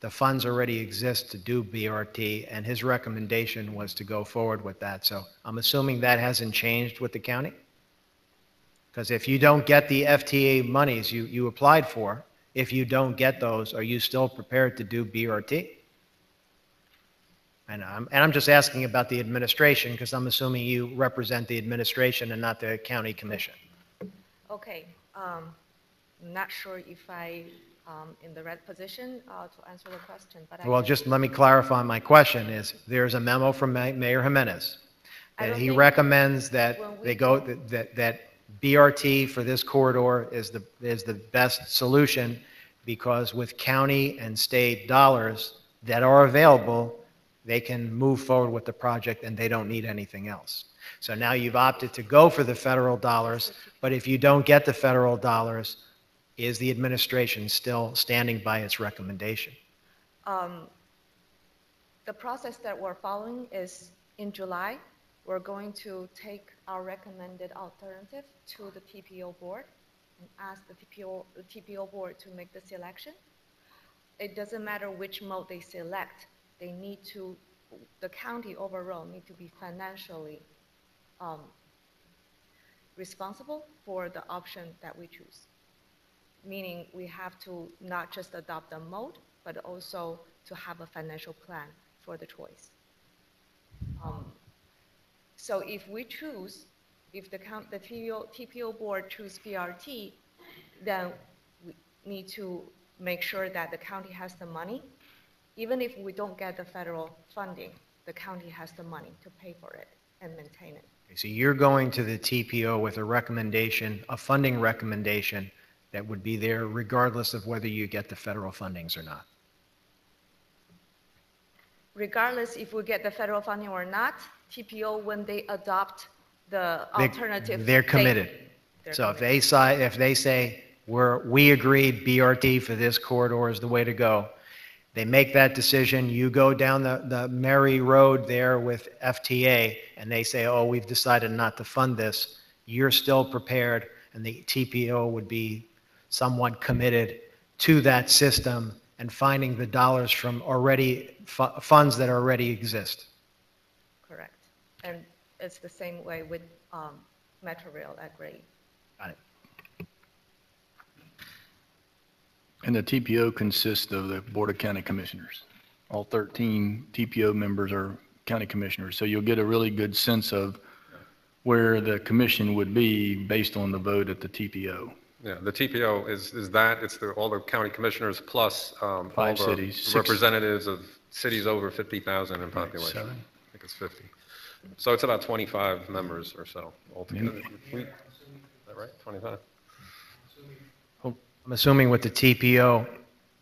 the funds already exist to do BRT, and his recommendation was to go forward with that. So I'm assuming that hasn't changed with the county? Because if you don't get the FTA monies you applied for, if you don't get those, are you still prepared to do BRT? And I'm just asking about the administration, because I'm assuming you represent the administration and not the county commission. Okay, I'm not sure if I in the right position to answer the question, but Well, just let me clarify my question is, there's a memo from Mayor Jimenez I that don't he think recommends that when we they go, that BRT for this corridor is the best solution, because with county and state dollars that are available, they can move forward with the project and they don't need anything else. So now you've opted to go for the federal dollars, but if you don't get the federal dollars, is the administration still standing by its recommendation? The process that we're following is in July, we're going to take our recommended alternative to the TPO board and ask the TPO board to make the selection. It doesn't matter which mode they select, they need to, the county overall need to be financially responsible for the option that we choose. Meaning we have to not just adopt a mode, but also to have a financial plan for the choice. So if we choose, if the TPO board choose BRT, then we need to make sure that the county has the money. Even if we don't get the federal funding, the county has the money to pay for it and maintain it. So you're going to the TPO with a recommendation, a funding recommendation that would be there regardless of whether you get the federal fundings or not. Regardless if we get the federal funding or not, TPO, when they adopt the alternative. They're committed. They're So committed. if they say, we agreed BRT for this corridor is the way to go, they make that decision, you go down the merry road there with FTA, and they say, oh, we've decided not to fund this, you're still prepared, and the TPO would be somewhat committed to that system and finding the dollars from already, funds that already exist. Correct. And it's the same way with Metro Rail at grade. Got it. And the TPO consists of the Board of County Commissioners. All 13 TPO members are county commissioners. So you'll get a really good sense of where the commission would be based on the vote at the TPO. Yeah, the TPO is that, it's all the county commissioners plus all Five the cities, six- representatives of cities over 50,000 in population. seven. I think it's 50. So it's about 25 members or so altogether. Is that right, 25? I'm assuming with the TPO,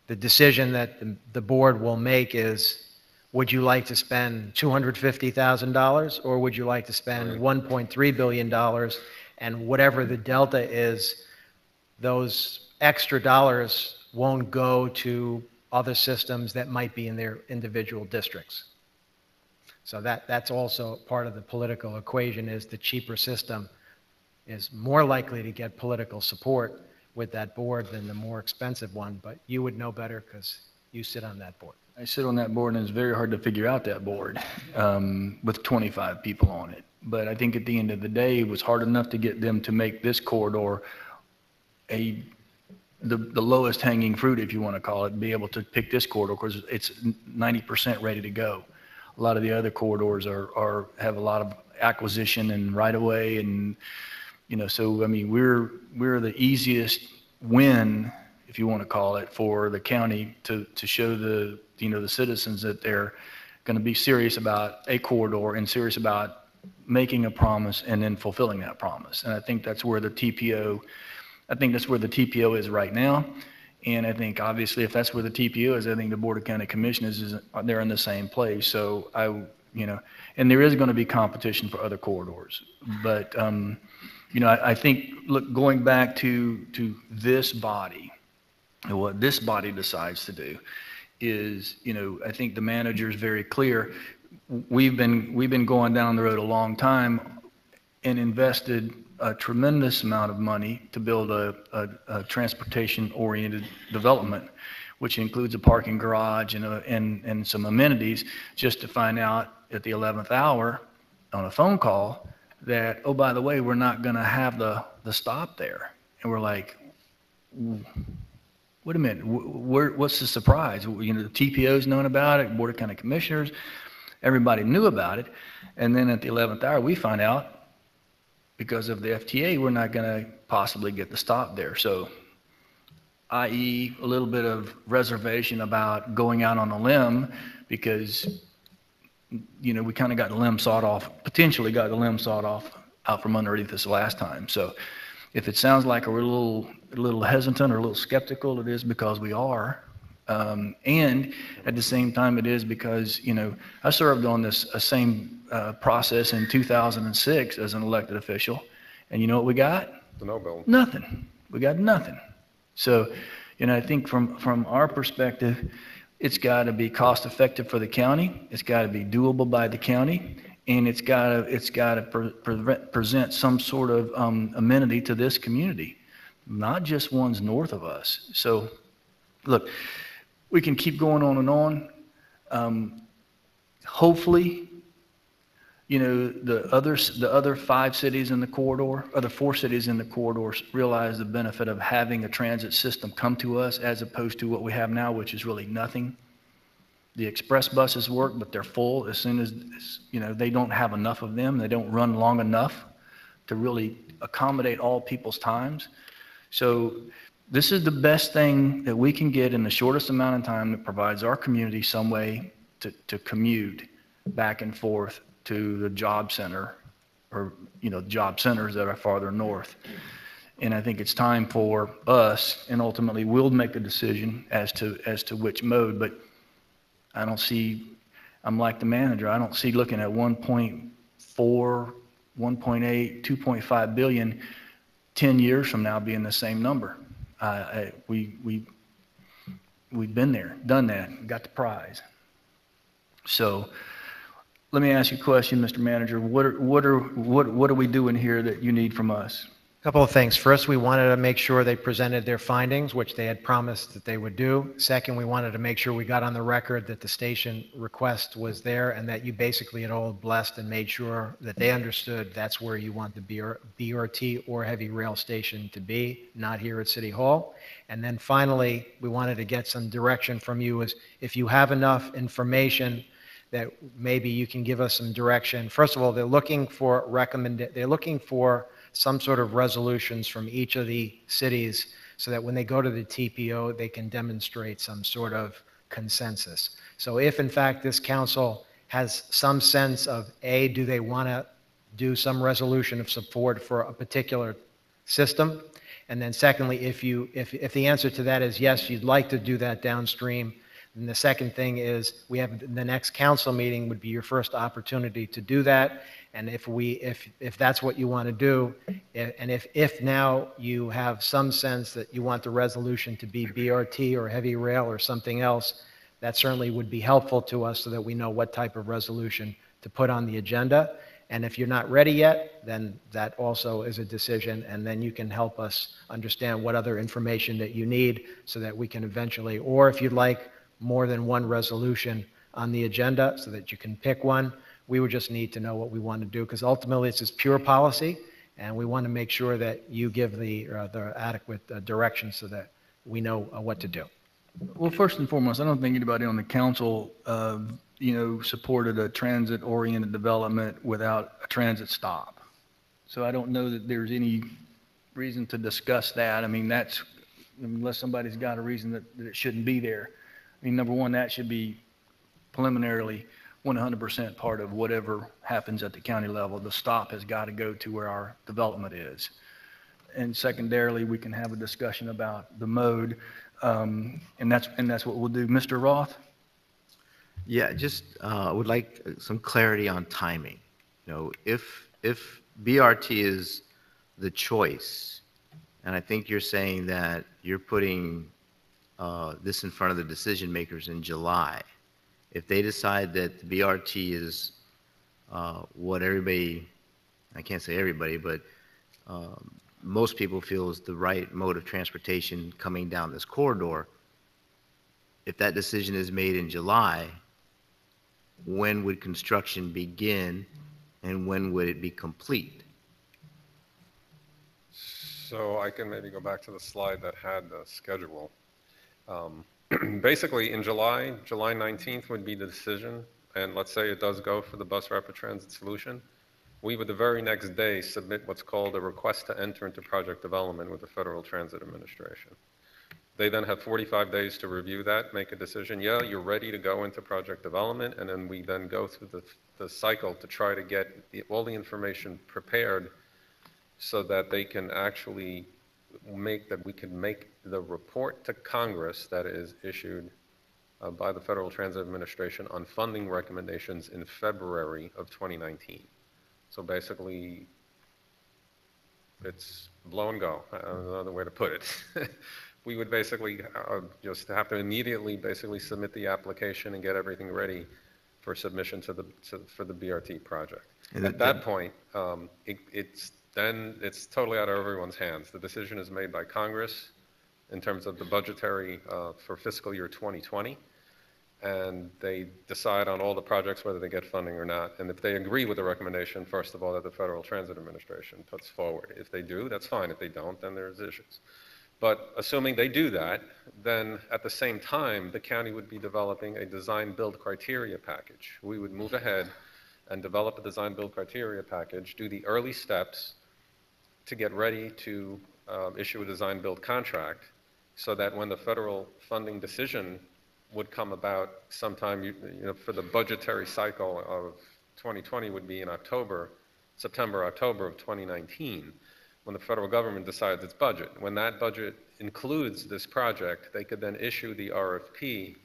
the decision that the board will make is, would you like to spend $250,000 or would you like to spend $1.3 billion? And whatever the delta is, those extra dollars won't go to other systems that might be in their individual districts. So that's also part of the political equation, is the cheaper system is more likely to get political support with that board than the more expensive one, but you would know better because you sit on that board. I sit on that board, and it's very hard to figure out that board with 25 people on it. But I think at the end of the day, it was hard enough to get them to make this corridor the lowest hanging fruit, if you want to call it, be able to pick this corridor because it's 90% ready to go. A lot of the other corridors have a lot of acquisition and right of way, and so I mean we're the easiest win, if you want to call it, for the county to show the citizens that they're going to be serious about a corridor and serious about making a promise and then fulfilling that promise. And I think that's where the TPO is right now. And I think obviously if that's where the TPO is, I think the Board of County Commissioners they're in the same place. So and there is going to be competition for other corridors. But I think, look, going back to this body, what this body decides to do is, I think the manager is very clear. We've been going down the road a long time and invested a tremendous amount of money to build a transportation-oriented development, which includes a parking garage and some amenities, just to find out at the 11th hour on a phone call that, oh, by the way, we're not going to have the stop there. And we're like, wait a minute, what's the surprise? The TPO's known about it, Board of County Commissioners, everybody knew about it. And then at the 11th hour, we find out because of the FTA, we're not going to possibly get the stop there. So, i.e., a little bit of reservation about going out on a limb because, we kind of got the limb sawed off, potentially got the limb sawed off out from underneath us last time. So if it sounds like we're a little hesitant or a little skeptical, it is because we are. And at the same time, it is because, I served on this same process in 2006 as an elected official. And you know what we got? The no bill. Nothing. We got nothing. So, I think from our perspective, it's got to be cost effective for the county. It's got to be doable by the county. And it's got to present some sort of amenity to this community, not just ones north of us. So, look, we can keep going on and on. Hopefully, the other 5 cities in the corridor, other 4 cities in the corridor realize the benefit of having a transit system come to us as opposed to what we have now, which is really nothing. The express buses work, but they're full as soon as, they don't have enough of them. They don't run long enough to really accommodate all people's times. So this is the best thing that we can get in the shortest amount of time that provides our community some way to commute back and forth to the job center or, job centers that are farther north. And I think it's time for us, and ultimately we'll make a decision as to which mode, but I don't see, I'm like the manager, I don't see looking at 1.4, 1.8, 2.5 billion 10 years from now being the same number. We've been there, done that, got the prize. So let me ask you a question, Mr. Manager. What are we doing here that you need from us? Couple of things. First, we wanted to make sure they presented their findings, which they had promised that they would do. Second, we wanted to make sure we got on the record that the station request was there and that you basically had all blessed and made sure that they understood that's where you want the BRT or heavy rail station to be, not here at City Hall. And then finally, we wanted to get some direction from you as if you have enough information that maybe you can give us some direction. First of all, they're looking for some sort of resolutions from each of the cities so that when they go to the TPO, they can demonstrate some sort of consensus. So if in fact this council has some sense of, A, do they want to do some resolution of support for a particular system? And then secondly, if the answer to that is yes, you'd like to do that downstream, then the second thing is we have the next council meeting would be your first opportunity to do that. And if that's what you want to do, and if now you have some sense that you want the resolution to be BRT or heavy rail or something else, that certainly would be helpful to us so that we know what type of resolution to put on the agenda. And if you're not ready yet, then that also is a decision, and then you can help us understand what other information that you need so that we can eventually, or if you'd like more than one resolution on the agenda so that you can pick one, we would just need to know what we want to do, because ultimately it's just pure policy, and we want to make sure that you give the adequate direction so that we know what to do. Well, first and foremost, I don't think anybody on the council, supported a transit-oriented development without a transit stop. So I don't know that there's any reason to discuss that. I mean, unless somebody's got a reason that it shouldn't be there. I mean, number one, that should be preliminarily 100% part of whatever happens at the county level. The stop has got to go to where our development is. And secondarily, we can have a discussion about the mode, and that's what we'll do. Mr. Roth? Yeah, just would like some clarity on timing. If BRT is the choice, and I think you're saying that you're putting this in front of the decision makers in July. If they decide that the BRT is what everybody, I can't say everybody, but most people feel is the right mode of transportation coming down this corridor, if that decision is made in July, when would construction begin and when would it be complete? So I can maybe go back to the slide that had the schedule. Basically, in July 19th would be the decision, and let's say it does go for the bus rapid transit solution. We would the very next day submit what's called a request to enter into project development with the Federal Transit Administration. They then have 45 days to review that, make a decision. Yeah, you're ready to go into project development, and then we then go through the cycle to try to get all the information prepared so that they can actually we can make the report to Congress that is issued by the Federal Transit Administration on funding recommendations in February of 2019. So basically, it's blow and go, another way to put it. We would basically just have to immediately basically submit the application and get everything ready for submission for the BRT project. And at that point, it's totally out of everyone's hands. The decision is made by Congress in terms of the budgetary for fiscal year 2020, and they decide on all the projects whether they get funding or not. And if they agree with the recommendation, first of all, that the Federal Transit Administration puts forward. If they do, that's fine. If they don't, then there's issues. But assuming they do that, then at the same time, the county would be developing a design-build criteria package. We would move ahead and develop a design-build criteria package, do the early steps to get ready to issue a design-build contract so that when the federal funding decision would come about sometime, for the budgetary cycle of 2020 would be in September, October of 2019, when the federal government decides its budget. When that budget includes this project, they could then issue the RFP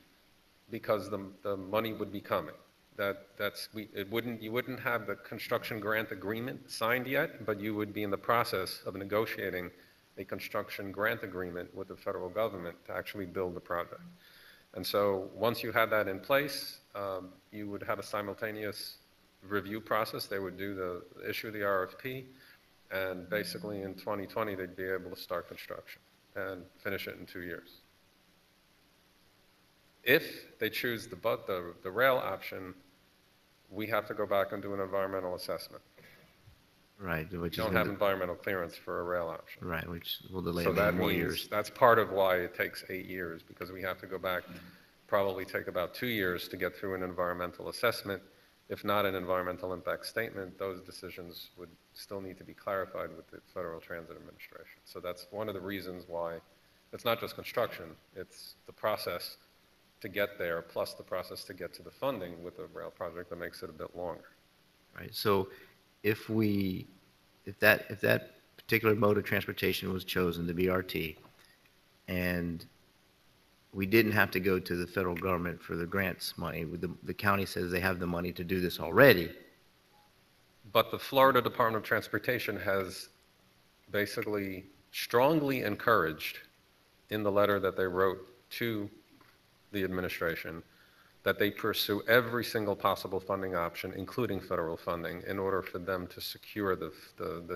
because the money would be coming. You wouldn't have the construction grant agreement signed yet, but you would be in the process of negotiating a construction grant agreement with the federal government to actually build the project. And so once you had that in place, you would have a simultaneous review process. They would issue the RFP, and basically in 2020, they'd be able to start construction and finish it in 2 years. If they choose the rail option, we have to go back and do an environmental assessment. Right, which You is, don't have environmental clearance for a rail option. right, which will delay So about that more means, years. that's part of why it takes 8 years, because we have to go back, probably take about 2 years to get through an environmental assessment. If not an environmental impact statement, those decisions would still need to be clarified with the Federal Transit Administration. So that's one of the reasons why it's not just construction, it's the process to get there, plus the process to get to the funding with the rail project that makes it a bit longer. Right, so if that particular mode of transportation was chosen, the BRT, and we didn't have to go to the federal government for the grants money, the county says they have the money to do this already. But the Florida Department of Transportation has basically strongly encouraged in the letter that they wrote to the administration that they pursue every single possible funding option, including federal funding, in order for them to secure the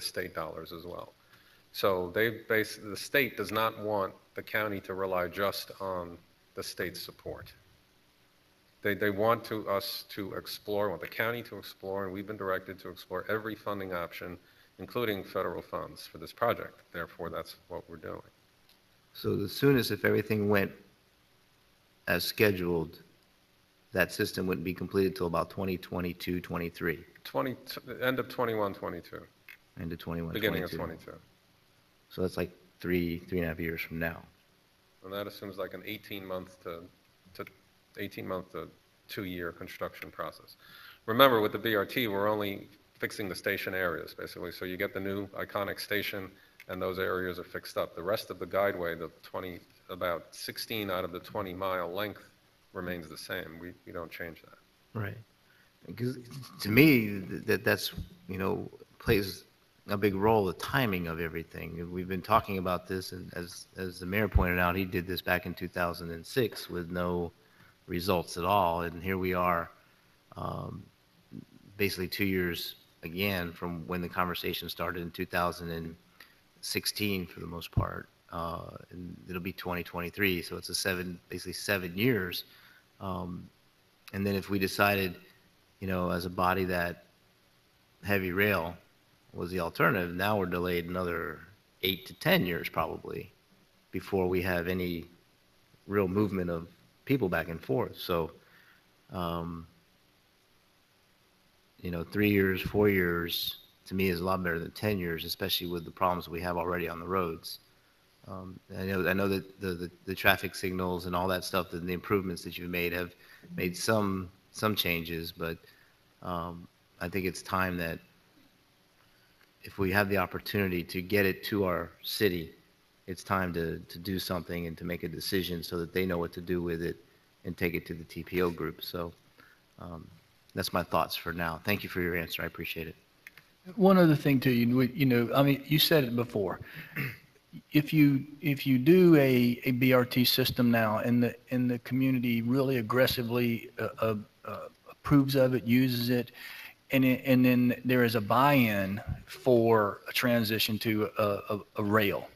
state dollars as well. So the state does not want the county to rely just on the state's support. They want us to explore, want the county to explore, and we've been directed to explore every funding option, including federal funds for this project. Therefore, that's what we're doing. So the soonest, if everything went as scheduled, that system wouldn't be completed till about 2022, 23, End of 21, 22, end of 21, beginning of 22. 22. So that's like 3.5 years from now. And that assumes like an 18-month to 2-year construction process. Remember, with the BRT, we're only fixing the station areas, basically. So you get the new iconic station, and those areas are fixed up. The rest of the guideway, about 16 out of the 20-mile length remains the same. We don't change that. Right. Because to me, that's, plays a big role, the timing of everything. We've been talking about this, and as the mayor pointed out, he did this back in 2006 with no results at all. And here we are, basically 2 years again from when the conversation started in 2016 for the most part. And it'll be 2023, so it's basically 7 years. And then if we decided, as a body that heavy rail was the alternative, now we're delayed another 8 to 10 years probably before we have any real movement of people back and forth. So, 3 years, 4 years, to me is a lot better than 10 years, especially with the problems we have already on the roads. I know that the traffic signals and all that stuff, and the improvements that you've made have made some changes, but I think it's time that if we have the opportunity to get it to our city, it's time to do something and to make a decision so that they know what to do with it and take it to the TPO group. So that's my thoughts for now. Thank you for your answer. I appreciate it. One other thing too, you said it before. If you do a BRT system now and the community really aggressively approves of it, uses it, and then there is a buy-in for a transition to a rail,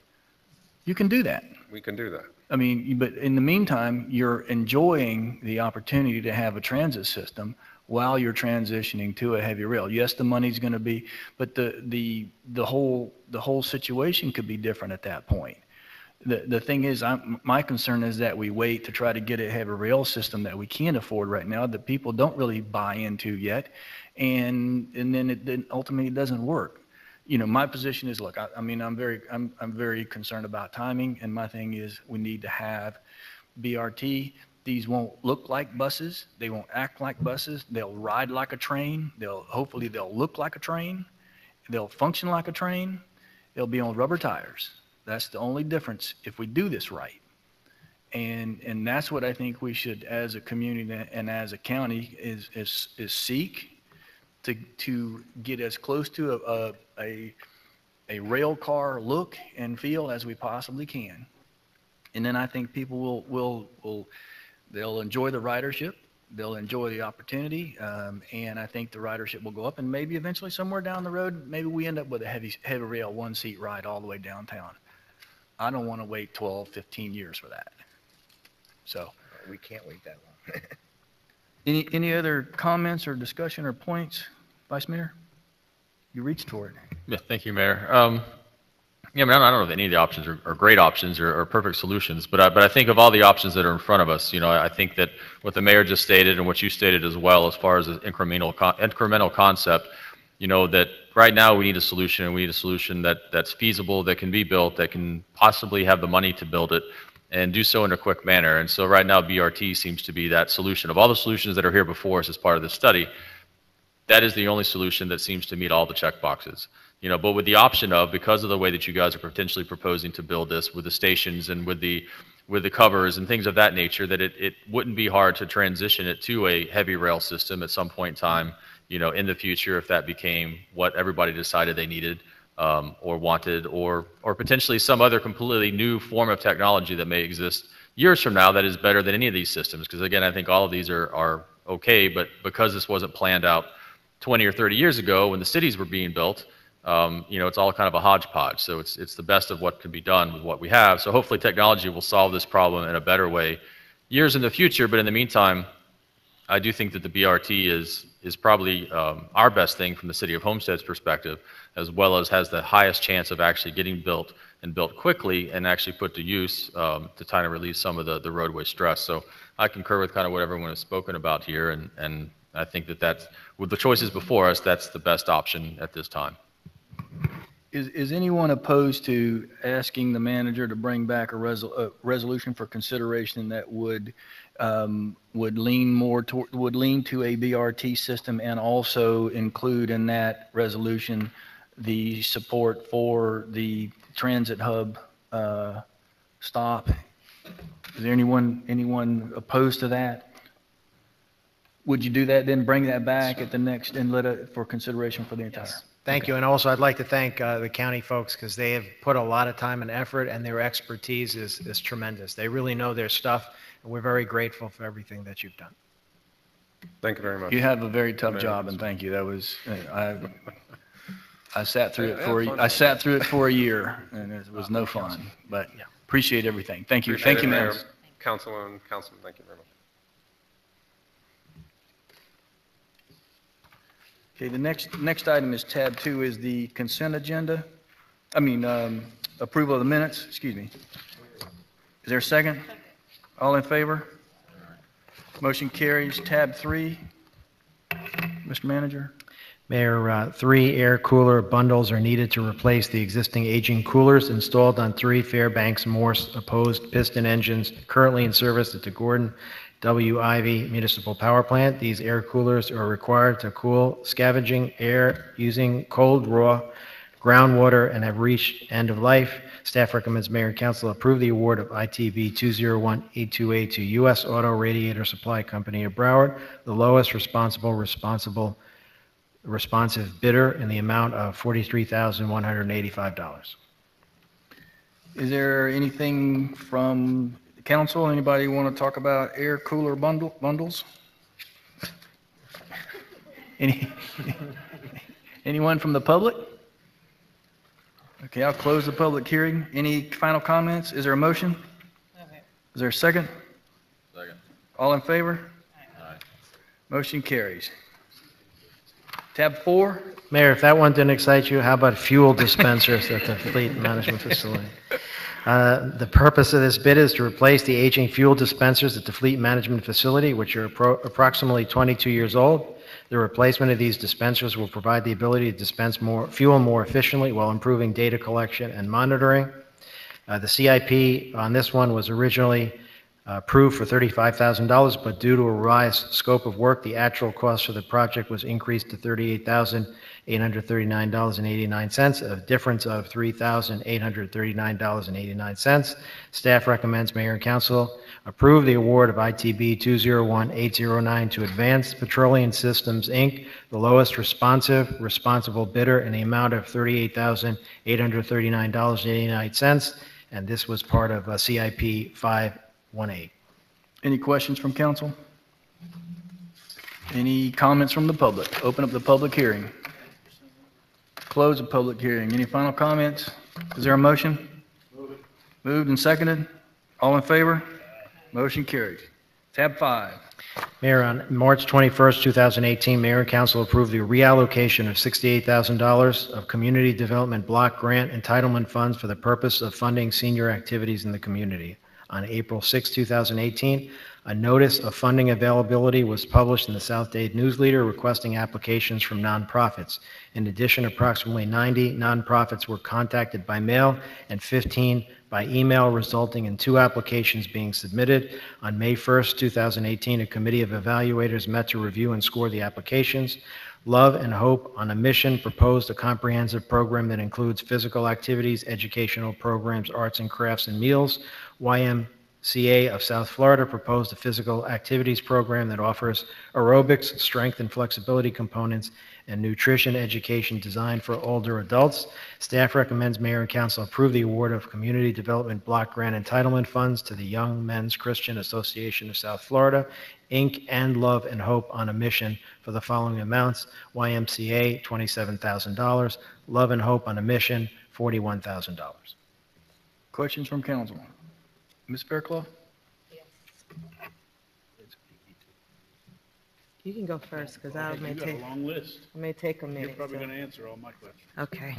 you can do that. We can do that. I mean, but in the meantime, you're enjoying the opportunity to have a transit system while you're transitioning to a heavy rail. Yes, the money's going to be, but the whole situation could be different at that point. The thing is, my concern is that we wait to try to get a heavy rail system that we can't afford right now, that people don't really buy into yet, and then ultimately it doesn't work. you know, my position is, look, I mean, I'm very concerned about timing, and my thing is, we need to have BRT. These won't look like buses. They won't act like buses. They'll ride like a train. Hopefully they'll look like a train. They'll function like a train. They'll be on rubber tires. That's the only difference if we do this right. And that's what I think we should, as a community and as a county, is seek to get as close to a rail car look and feel as we possibly can. And then I think people they'll enjoy the ridership, they'll enjoy the opportunity, and I think the ridership will go up, and maybe eventually somewhere down the road, maybe we end up with a heavy rail one-seat ride all the way downtown. I don't want to wait 12, 15 years for that. So, We can't wait that long. any other comments or discussion or points, Vice Mayor? You reached for it. Yeah, thank you, Mayor. Yeah, I mean, I don't know if any of the options are great options or perfect solutions, but I think of all the options that are in front of us, you know, I think that what the mayor just stated and what you stated as well, as far as the incremental concept, you know, that right now we need a solution, and we need a solution that's feasible, that can be built, that can possibly have the money to build it, and do so in a quick manner. And so right now, BRT seems to be that solution. Of all the solutions that are here before us as part of this study, that is the only solution that seems to meet all the check boxes. You know, but with the option of, because of the way that you guys are potentially proposing to build this, with the stations and with the covers and things of that nature, that it wouldn't be hard to transition it to a heavy rail system at some point in time, you know, in the future, if that became what everybody decided they needed, or wanted, or potentially some other completely new form of technology that may exist years from now that is better than any of these systems. Because again, I think all of these are okay, but because this wasn't planned out 20 or 30 years ago when the cities were being built, you know, it's all kind of a hodgepodge. So it's the best of what can be done with what we have. So hopefully technology will solve this problem in a better way years in the future. But in the meantime, I do think that the BRT is probably our best thing from the city of Homestead's perspective, as well as has the highest chance of actually getting built and built quickly and actually put to use to kind of relieve some of the roadway stress. So I concur with kind of what everyone has spoken about here, and I think that with the choices before us, that's the best option at this time. Is anyone opposed to asking the manager to bring back a resolution for consideration that would lean to a BRT system, and also include in that resolution the support for the transit hub stop? Is there anyone opposed to that? Would you do that, then bring that back at the next, and let it for consideration for the entire? Yes. Thank you. And also, I'd like to thank the county folks, because they have put a lot of time and effort, and their expertise is tremendous. They really know their stuff, and we're very grateful for everything that you've done. Thank you very much. You have a very tough job, and thank you. That was, I sat through it for a year, and it was no fun, but appreciate everything. Thank you. Appreciate Thank you, it, Mayor. Mayor, Councilman, thank you very much. Okay, the next item is tab 2, is the consent agenda. Approval of the minutes, excuse me. Is there a second? All in favor? Motion carries. Tab 3, Mr. Manager. Mayor, 3 air cooler bundles are needed to replace the existing aging coolers installed on 3 Fairbanks Morse opposed piston engines currently in service at the Gordon W. Ivy Municipal Power Plant. These air coolers are required to cool scavenging air using cold, raw groundwater and have reached end of life. Staff recommends Mayor and Council approve the award of ITB 201-828 to U.S. Auto Radiator Supply Company of Broward, the lowest responsive bidder, in the amount of $43,185. Is there anything from the council? Anybody want to talk about air cooler bundles? Anyone from the public? Okay, I'll close the public hearing. Any final comments? Is there a motion? Is there a second? Second. All in favor? Aye. Motion carries. Tab 4, Mayor, if that one didn't excite you, how about fuel dispensers at the fleet management facility? The purpose of this bid is to replace the aging fuel dispensers at the fleet management facility, which are approximately 22 years old. The replacement of these dispensers will provide the ability to dispense more fuel more efficiently while improving data collection and monitoring. The CIP on this one was originally approved for $35,000, but due to a revised scope of work, the actual cost for the project was increased to $38,839.89, a difference of $3,839.89. Staff recommends Mayor and Council approve the award of ITB 201809 to Advanced Petroleum Systems, Inc., the lowest responsible bidder, in the amount of $38,839.89, and this was part of CIP 518. Any questions from council? Any comments from the public? Open up the public hearing. Close the public hearing. Any final comments? Is there a motion? Moved and seconded. All in favor? Motion carries. Tab 5. Mayor, on March 21st, 2018, Mayor and Council approved the reallocation of $68,000 of Community Development Block Grant Entitlement Funds for the purpose of funding senior activities in the community. On April 6, 2018, a notice of funding availability was published in the South Dade News Leader requesting applications from nonprofits. In addition, approximately 90 nonprofits were contacted by mail and 15 by email, resulting in 2 applications being submitted. On May 1st, 2018, a committee of evaluators met to review and score the applications. Love and Hope on a Mission proposed a comprehensive program that includes physical activities, educational programs, arts and crafts, and meals. YMCA of South Florida proposed a physical activities program that offers aerobics, strength and flexibility components, and nutrition education designed for older adults. Staff recommends Mayor and Council approve the award of Community Development Block Grant Entitlement Funds to the Young Men's Christian Association of South Florida, Inc., and Love and Hope on a Mission for the following amounts: YMCA, $27,000, Love and Hope on a Mission, $41,000. Questions from council? Ms. Fairclough? You can go first, because I may You got a take, long list. it may take a You're minute. probably so- going to answer all my questions. Okay.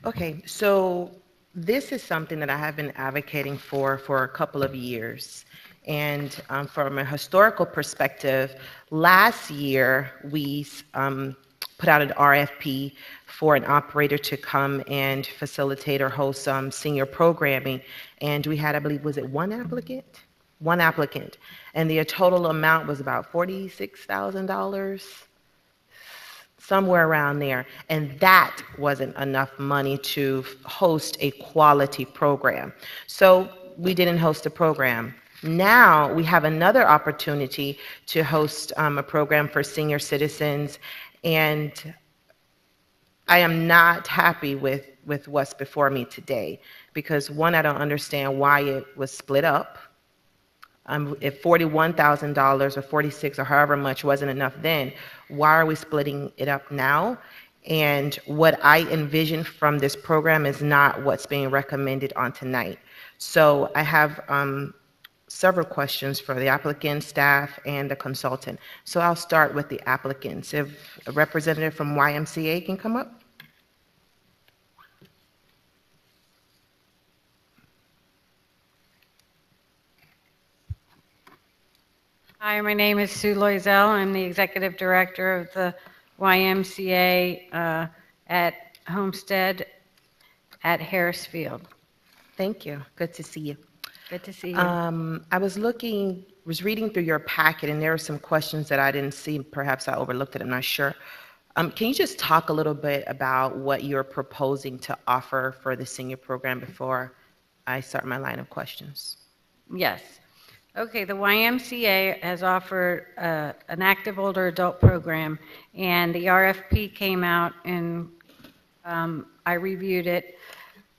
Okay, so this is something that I have been advocating for a couple of years. And from a historical perspective, last year, we put out an RFP for an operator to come and facilitate or host some senior programming. And we had, I believe, was it one applicant? One applicant. And the total amount was about $46,000, somewhere around there. And that wasn't enough money to host a quality program. So we didn't host a program. Now we have another opportunity to host a program for senior citizens, and I am not happy with what's before me today, because one, I don't understand why it was split up. If $41,000 or 46 or however much wasn't enough then, why are we splitting it up now? And what I envision from this program is not what's being recommended on tonight. So I have several questions for the applicant, staff, and the consultant. So I'll start with the applicants. If a representative from YMCA can come up. Hi, my name is Sue Loisel. I'm the executive director of the YMCA at Homestead at Harris Field. Thank you. Good to see you. Good to see you. I was reading through your packet, and there were some questions that I didn't see. Perhaps I overlooked it. I'm not sure. Can you just talk a little bit about what you're proposing to offer for the senior program before I start my line of questions? Yes. Okay, the YMCA has offered an active older adult program, and the RFP came out, and I reviewed it,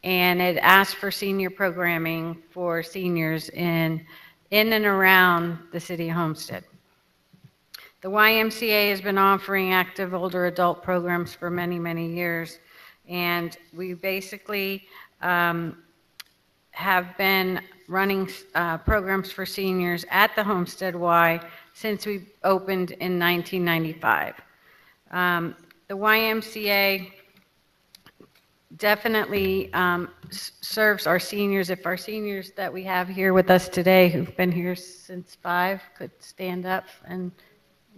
and it asked for senior programming for seniors in and around the city of Homestead. The YMCA has been offering active older adult programs for many, many years, and we basically have been running programs for seniors at the Homestead Y since we opened in 1995. The YMCA definitely serves our seniors. If our seniors that we have here with us today, who've been here since 5, could stand up and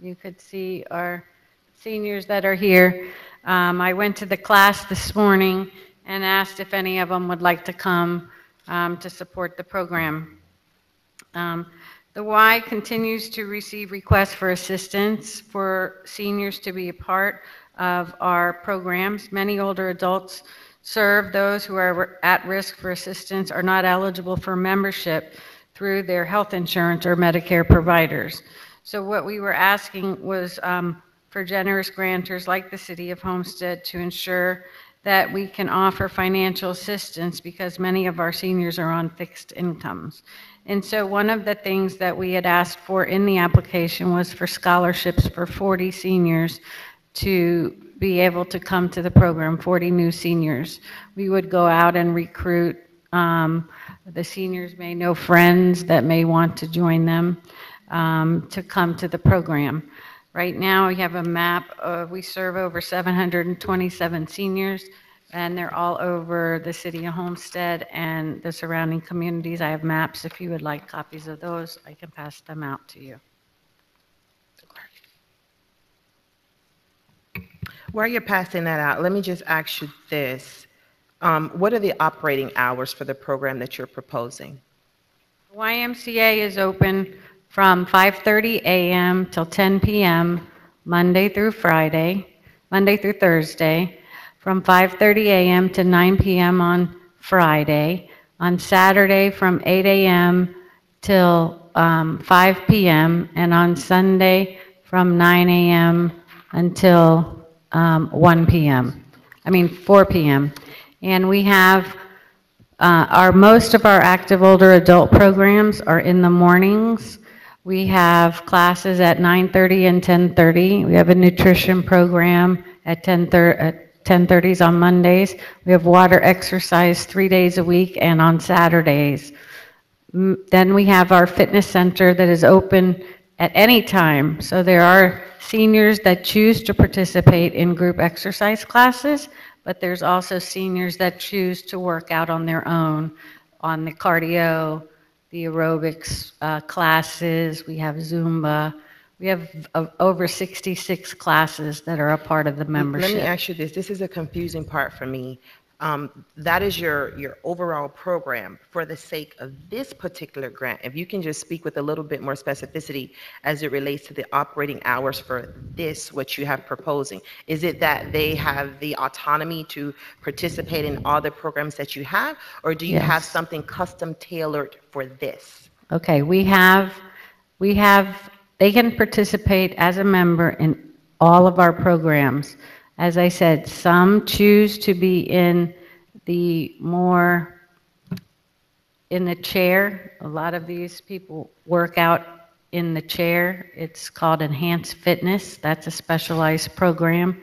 You could see our seniors that are here. I went to the class this morning and asked if any of them would like to come to support the program. The Y continues to receive requests for assistance for seniors to be a part of our programs. Many older adults serve. Those who are at risk for assistance are not eligible for membership through their health insurance or Medicare providers. So what we were asking was for generous grantors like the City of Homestead to ensure that we can offer financial assistance because many of our seniors are on fixed incomes. And so one of the things that we had asked for in the application was for scholarships for 40 seniors to be able to come to the program, 40 new seniors. We would go out and recruit. The seniors may know friends that may want to join them to come to the program. Right now, we have a map. We serve over 727 seniors, and they're all over the city of Homestead and the surrounding communities. I have maps. If you would like copies of those, I can pass them out to you. While you're passing that out, let me just ask you this. What are the operating hours for the program that you're proposing? YMCA is open from 5:30 a.m. till 10 p.m. Monday through Thursday, from 5:30 a.m. to 9 p.m. on Friday, on Saturday from 8 a.m. till 5 p.m., and on Sunday from 9 a.m. until 4 p.m. And we have most of our active older adult programs are in the mornings. We have classes at 9:30 and 10:30. We have a nutrition program at 10:30s on Mondays. We have water exercise 3 days a week and on Saturdays. Then we have our fitness center that is open at any time. So there are seniors that choose to participate in group exercise classes, but there's also seniors that choose to work out on their own, on the cardio, the aerobics classes. We have Zumba. We have over 66 classes that are a part of the membership. Let me ask you this. This is a confusing part for me. That is your overall program. For the sake of this particular grant, if you can just speak with a little bit more specificity as it relates to the operating hours for this, what you have proposing. Is it that they have the autonomy to participate in all the programs that you have, or do you have something custom tailored for this? Okay, they can participate as a member in all of our programs. As I said, some choose to be in the chair. A lot of these people work out in the chair. It's called Enhanced Fitness. That's a specialized program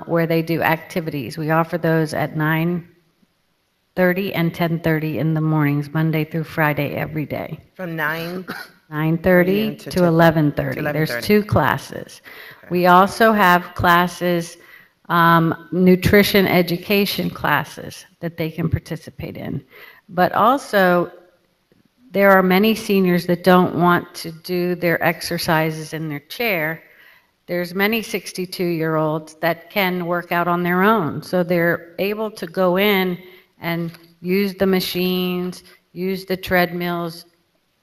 where they do activities. We offer those at 9:30 and 10:30 in the mornings, Monday through Friday, every day. From 9:30 to 11:30. There's 2 classes. Okay. We also have classes, nutrition education classes that they can participate in. But also, there are many seniors that don't want to do their exercises in their chair. There's many 62-year-olds that can work out on their own. So they're able to go in and use the machines, use the treadmills,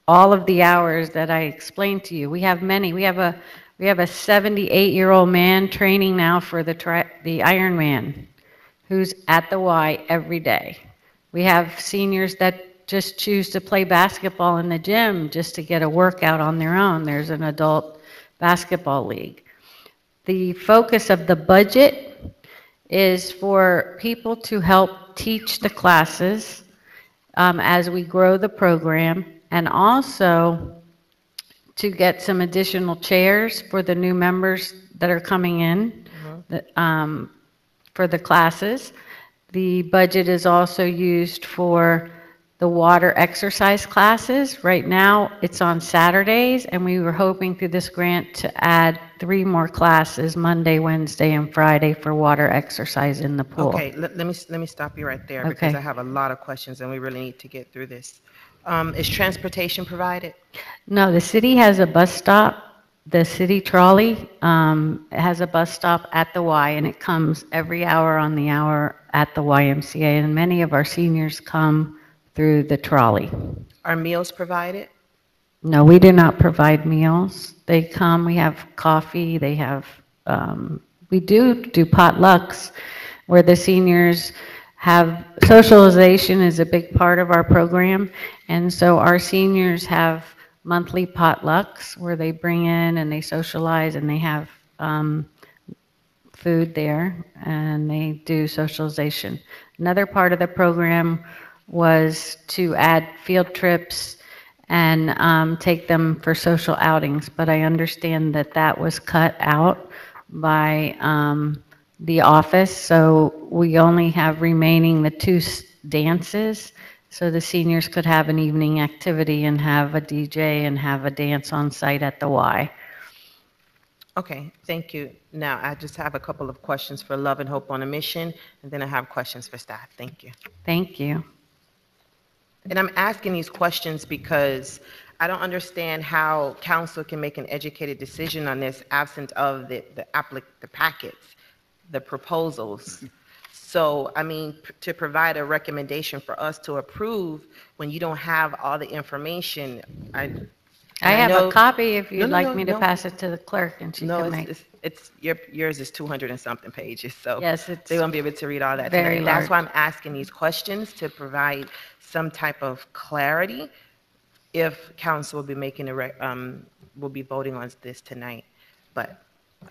all of the hours that I explained to you. We have many. We have a 78-year-old man training now for the Ironman, who's at the Y every day. We have seniors that just choose to play basketball in the gym just to get a workout on their own. There's an adult basketball league. The focus of the budget is for people to help teach the classes as we grow the program, and also to get some additional chairs for the new members that are coming in for the classes. The budget is also used for the water exercise classes. Right now, it's on Saturdays, and we were hoping through this grant to add 3 more classes, Monday, Wednesday, and Friday, for water exercise in the pool. Okay, let me stop you right there, because I have a lot of questions, and we really need to get through this. Is transportation provided? No, the city has a bus stop the city trolley has a bus stop at the Y, and it comes every hour on the hour at the YMCA, and many of our seniors come through the trolley. Are meals provided? No, we do not provide meals. They come, we have coffee, they have, we do potlucks where the seniors have, socialization is a big part of our program. And so our seniors have monthly potlucks where they bring in and they socialize and they have food there and they do socialization. Another part of the program was to add field trips and take them for social outings, but I understand that that was cut out by the office, so we only have remaining the two dances, so the seniors could have an evening activity and have a DJ and have a dance on site at the Y. Okay, thank you. Now, I just have a couple of questions for Love and Hope on a Mission, and then I have questions for staff. Thank you. Thank you. And I'm asking these questions because I don't understand how council can make an educated decision on this absent of the packets, the proposals. So, I mean, to provide a recommendation for us to approve when you don't have all the information, I have know- a copy if No, you'd no, like no, me to no. pass it to the clerk and she No, can make. yours is 200 and something pages, so. Yes, it's They won't be able to read all that very tonight. That's large. why I'm asking these questions, to provide some type of clarity if council will be making will be voting on this tonight. But,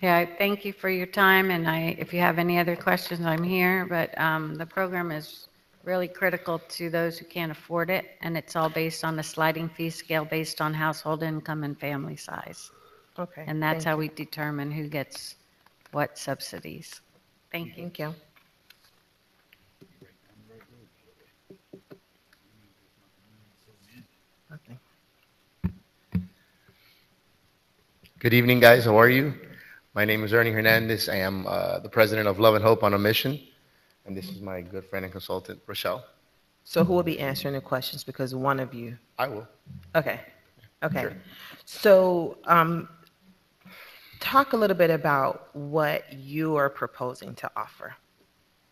Yeah, I thank you for your time, and if you have any other questions, I'm here, but the program is really critical to those who can't afford it, and it's all based on the sliding fee scale based on household income and family size. okay. And that's thank how you. we determine who gets what subsidies. Thank you. Thank you. Okay. Good evening, guys. How are you? My name is Ernie Hernandez. I am the president of Love and Hope on a Mission, and this is my good friend and consultant, Rochelle. So who will be answering the questions? Because one of you. I will. Okay. Okay. Sure. So, talk a little bit about what you are proposing to offer.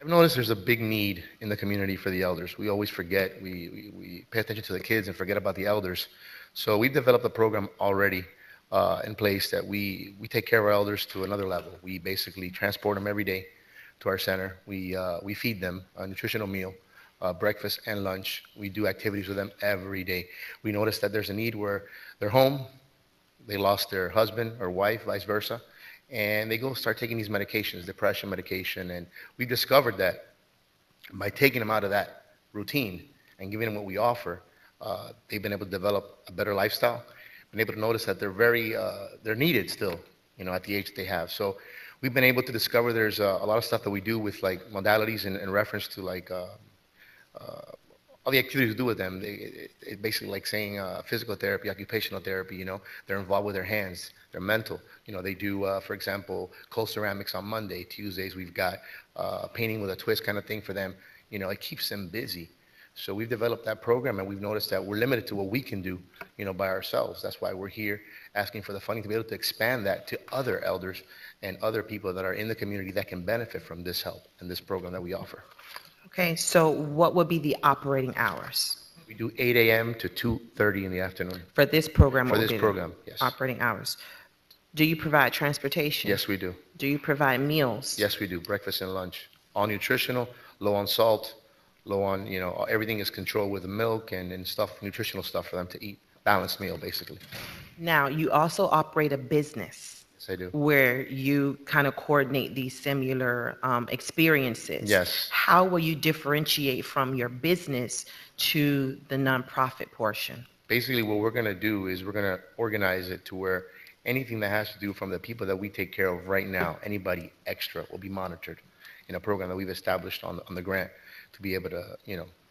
I've noticed there's a big need in the community for the elders. We always forget. We pay attention to the kids and forget about the elders. So we've developed a program already in place that we take care of our elders to another level. We basically transport them every day to our center. We feed them a nutritional meal, breakfast and lunch. We do activities with them every day. We notice that there's a need where they're home, they lost their husband or wife, vice versa, and they go start taking these medications, depression medication, and we've discovered that by taking them out of that routine and giving them what we offer, they've been able to develop a better lifestyle, been able to notice that they're needed still, at the age that they have. So we've been able to discover there's a lot of stuff that we do with like modalities in reference to like all the activities we do with them. It basically like saying physical therapy, occupational therapy, they're involved with their hands, their mental. They do, for example, cold ceramics on Monday. Tuesdays, we've got painting with a twist kind of thing for them. It keeps them busy. So we've developed that program, and we've noticed that we're limited to what we can do, by ourselves. That's why we're here asking for the funding to be able to expand that to other elders and other people that are in the community that can benefit from this help and this program that we offer. Okay, so what would be the operating hours? We do 8 a.m. to 2:30 in the afternoon. For this program? For what would this be the program, yes. Operating hours. Do you provide transportation? Yes, we do. Do you provide meals? Yes, we do. Breakfast and lunch. All nutritional, low on salt, low on, everything is controlled with milk and stuff, nutritional stuff for them to eat. Balanced meal, basically. Now, you also operate a business. Yes, I do. Where you kind of coordinate these similar experiences. Yes. How will you differentiate from your business to the nonprofit portion? Basically, what we're going to do is we're going to organize it to where anything that has to do from the people that we take care of right now, anybody extra will be monitored in a program that we've established on the grant to be able to,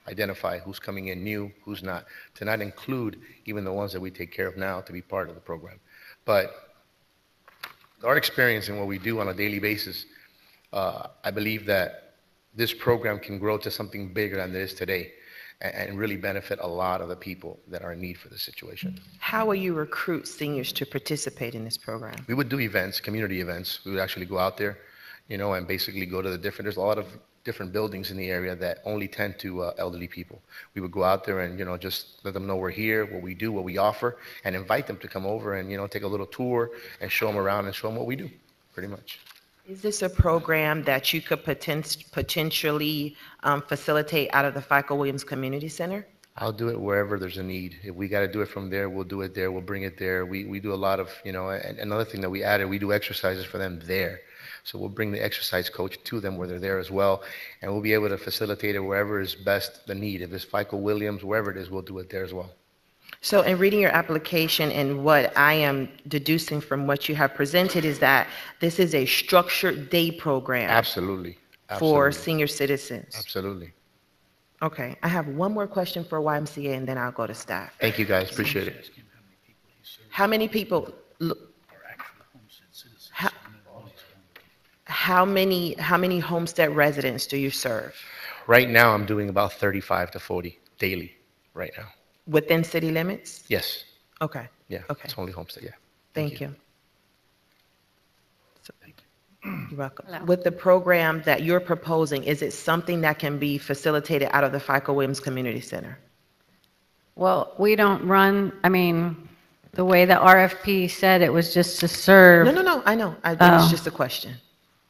identify who's coming in new, who's not, to not include even the ones that we take care of now to be part of the program. But our experience in what we do on a daily basis, I believe that this program can grow to something bigger than it is today. and really benefit a lot of the people that are in need for this situation. How will you recruit seniors to participate in this program? We would do events, community events. We would actually go out there, and basically go to there's a lot of different buildings in the area that only tend to elderly people. We would go out there and, just let them know we're here, what we do, what we offer, and invite them to come over and, take a little tour and show them around and show them what we do, pretty much. Is this a program that you could potentially facilitate out of the FICO Williams Community Center? I'll do it wherever there's a need. If we got to do it from there, we'll do it there. We'll bring it there. We do a lot of, and another thing that we added, we do exercises for them there. So we'll bring the exercise coach to them where they're there as well, and we'll be able to facilitate it wherever is best the need. If it's FICO Williams, wherever it is, we'll do it there as well. So in reading your application and what I am deducing from what you have presented is that this is a structured day program. Absolutely. For Absolutely. senior citizens. Absolutely. Okay, I have one more question for YMCA and then I'll go to staff. Thank you, guys. Appreciate it. How many people, how many Homestead residents do you serve Right now, I'm doing about 35 to 40 daily right now. within city limits? Yes. Okay, Yeah. Okay. It's only Homestead, yeah. thank you. You're welcome. Hello. With the program that you're proposing, is it something that can be facilitated out of the FICO Williams Community Center? Well, we don't run, I mean, the way the RFP said it was just to serve. No, I know. It was Oh. just a question.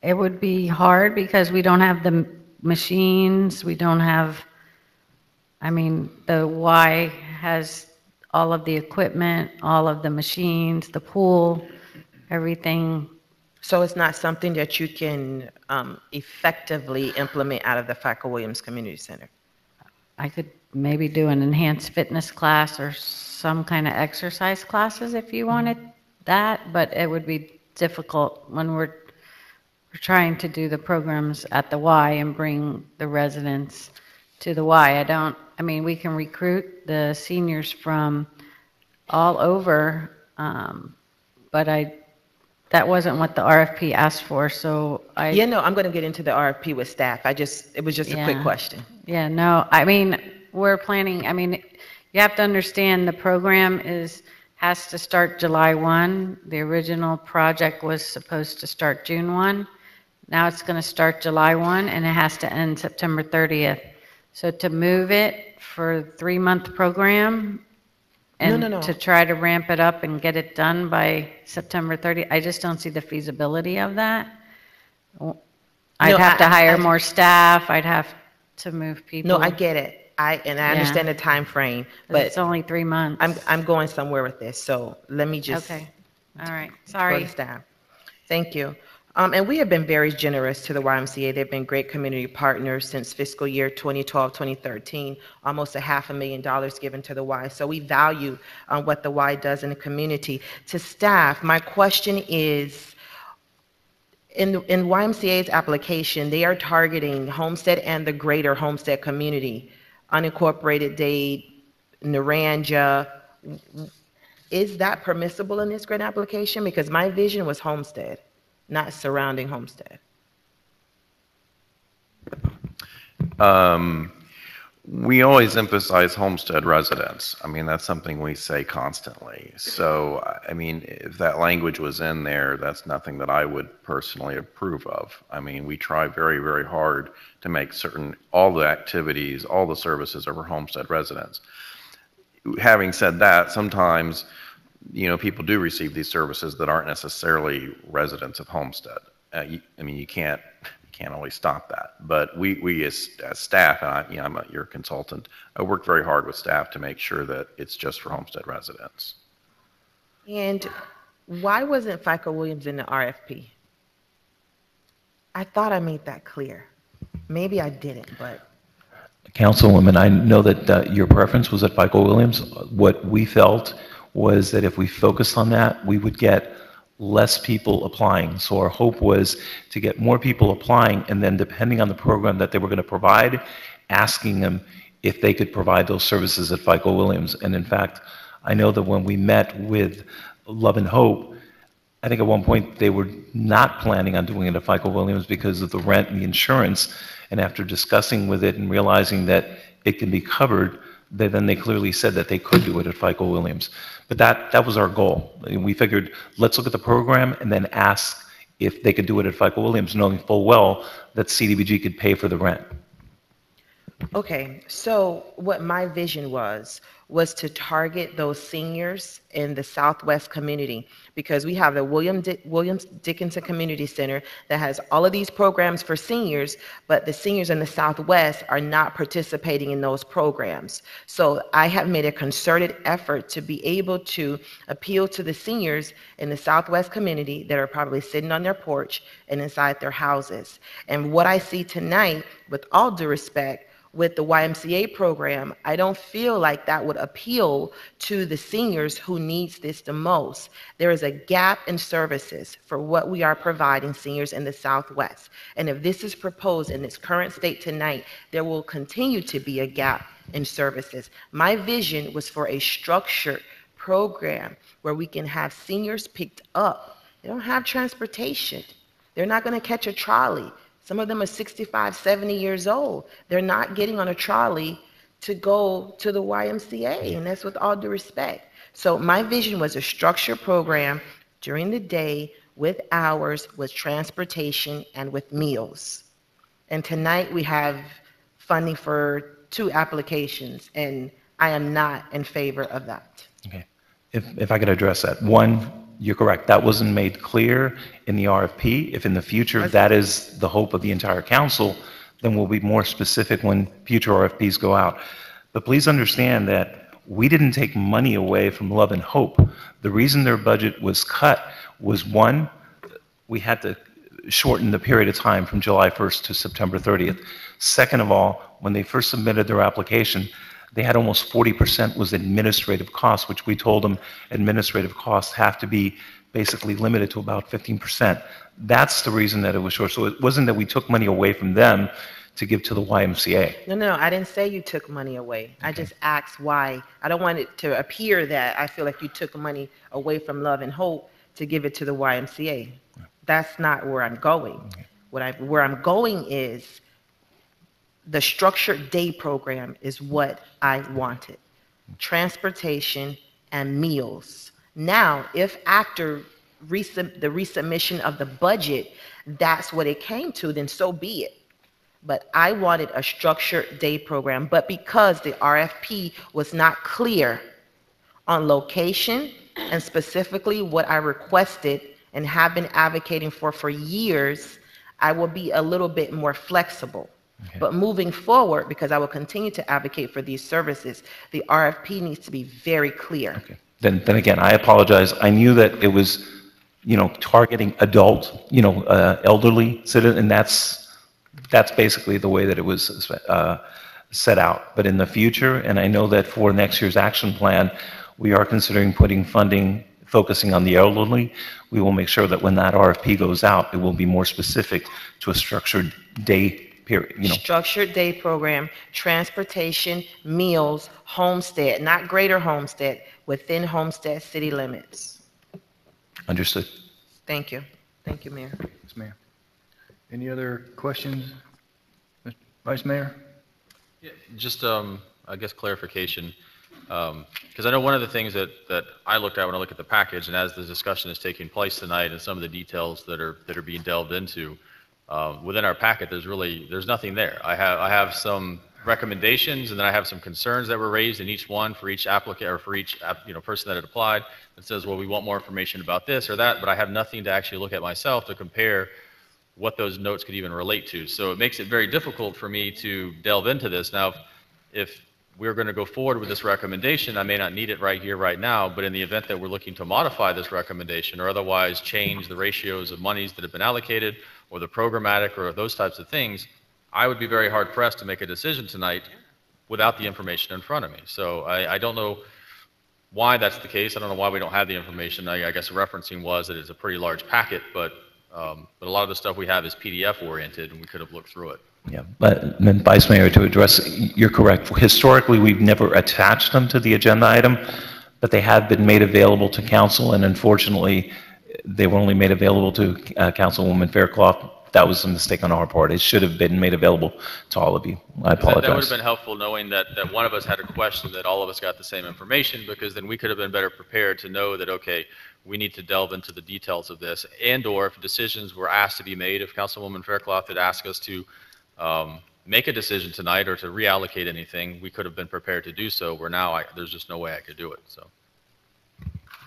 It would be hard because we don't have the machines, we don't have, I mean, the Y has all of the equipment, all of the machines, the pool, everything. So it's not something that you can effectively implement out of the FICO Williams Community Center? I could maybe do an enhanced fitness class or some kind of exercise classes if you wanted that, but it would be difficult when we're trying to do the programs at the Y and bring the residents to the Y. I mean, we can recruit the seniors from all over, but that wasn't what the RFP asked for, so Yeah, no, I'm going to get into the RFP with staff. It was just a quick Yeah. question. Yeah, no, I mean, we're planning, I mean, you have to understand the program has to start July 1. The original project was supposed to start June 1. Now it's going to start July 1 and it has to end September 30th. So to move it for a 3-month program and No. to try to ramp it up and get it done by September 30th, I just don't see the feasibility of that. I'd have to hire more staff, I'd have to move people. No, I get it. I Yeah. understand the time frame, But but it's only 3 months. I'm going somewhere with this, so let me just Okay, all right, go sorry. to staff. Thank you. And we have been very generous to the YMCA. They've been great community partners since fiscal year 2012, 2013, almost $500,000 given to the Y. So we value what the Y does in the community. To staff, my question is, in YMCA's application, they are targeting Homestead and the greater Homestead community, unincorporated Dade, Naranja. Is that permissible in this grant application? Because my vision was Homestead, not surrounding Homestead. We always emphasize homestead residents. I mean, that's something we say constantly. So, I mean, if that language was in there, that's nothing that I would personally approve of. I mean, we try very, very hard to make certain all the activities, all the services are for homestead residents. Having said that, sometimes, people do receive these services that aren't necessarily residents of Homestead. I mean, you can't always stop that. But we as staff, and I'm your consultant, I work very hard with staff to make sure that it's just for Homestead residents. And why wasn't FICO Williams in the RFP? I thought I made that clear. Maybe I didn't, but. Councilwoman, I know that your preference was at FICO Williams. What we felt was that if we focused on that, we would get less people applying. So our hope was to get more people applying, and then depending on the program that they were going to provide, asking them if they could provide those services at FICO Williams. And in fact, I know that when we met with Love and Hope, I think at one point they were not planning on doing it at FICO Williams because of the rent and the insurance. And after discussing with it and realizing that it can be covered, then they clearly said that they could do it at FICO Williams. But that was our goal. And we figured, let's look at the program and then ask if they could do it at FICO Williams, knowing full well that CDBG could pay for the rent. Okay, so what my vision was to target those seniors in the Southwest community, because we have the Williams Dickinson Community Center that has all of these programs for seniors, but the seniors in the Southwest are not participating in those programs. So I have made a concerted effort to be able to appeal to the seniors in the Southwest community that are probably sitting on their porch and inside their houses. And what I see tonight, with all due respect, with the YMCA program, I don't feel like that would appeal to the seniors who needs this the most. There is a gap in services for what we are providing seniors in the Southwest. And if this is proposed in its current state tonight, there will continue to be a gap in services. My vision was for a structured program where we can have seniors picked up. They don't have transportation. They're not going to catch a trolley. Some of them are 65, 70 years old. They're not getting on a trolley to go to the YMCA, and that's with all due respect. So my vision was a structured program during the day with hours, with transportation, and with meals. And tonight we have funding for 2 applications, and I am not in favor of that. Okay. If I could address that. One, you're correct. That wasn't made clear in the RFP. If in the future that is the hope of the entire council, then we'll be more specific when future RFPs go out. But please understand that we didn't take money away from Love and Hope. The reason their budget was cut was, one, we had to shorten the period of time from July 1st to September 30th. Second of all, when they first submitted their application, they had almost 40% was administrative costs, which we told them administrative costs have to be basically limited to about 15%. That's the reason that it was short. So it wasn't that we took money away from them to give to the YMCA. No, I didn't say you took money away. Okay. I just asked why. I don't want it to appear that I feel like you took money away from Love and Hope to give it to the YMCA. That's not where I'm going. Okay. Where I'm going is the structured day program is what I wanted. Transportation and meals. Now, if after the resubmission of the budget, that's what it came to, then so be it. But I wanted a structured day program. But because the RFP was not clear on location and specifically what I requested and have been advocating for years, I will be a little bit more flexible. Okay. But moving forward, because I will continue to advocate for these services, the RFP needs to be very clear. Okay. Then again, I apologize. I knew that it was, targeting adult, elderly citizens, and that's basically the way that it was set out. But in the future, and I know that for next year's action plan, we are considering putting funding focusing on the elderly. We will make sure that when that RFP goes out, it will be more specific to a structured day period. Structured day program, transportation, meals, Homestead, not greater Homestead, within Homestead city limits. Understood. Thank you. Thank you, Mayor. Yes, Mayor. Any other questions? Mr. Vice Mayor? Yeah, just, I guess, clarification. Because I know one of the things that I looked at when I look at the package, and as the discussion is taking place tonight and some of the details that are being delved into, within our packet, there's nothing there. I have some recommendations, and then I have some concerns that were raised in each one for each applicant or for each person that had applied. That says, well, we want more information about this or that, but I have nothing to actually look at myself to compare what those notes could even relate to. So it makes it very difficult for me to delve into this. Now, if we're going to go forward with this recommendation, I may not need it right here, right now, but in the event that we're looking to modify this recommendation or otherwise change the ratios of monies that have been allocated or the programmatic or those types of things, I would be very hard pressed to make a decision tonight without the information in front of me. So I don't know why that's the case. I don't know why we don't have the information. I guess the referencing was that it's a pretty large packet, but a lot of the stuff we have is PDF oriented, and we could have looked through it. Yeah, but then Vice Mayor, to address, you're correct. Historically, we've never attached them to the agenda item, but they have been made available to council, and unfortunately, they were only made available to Councilwoman Faircloth that was a mistake on our part. It should have been made available to all of you. I That would have apologize. been helpful, knowing that one of us had a question, that all of us got the same information, because then we could have been better prepared to know that, okay, we need to delve into the details of this, and/or if decisions were asked to be made, if Councilwoman Faircloth had asked us to make a decision tonight or to reallocate anything, we could have been prepared to do so, where now there's just no way I could do it, so.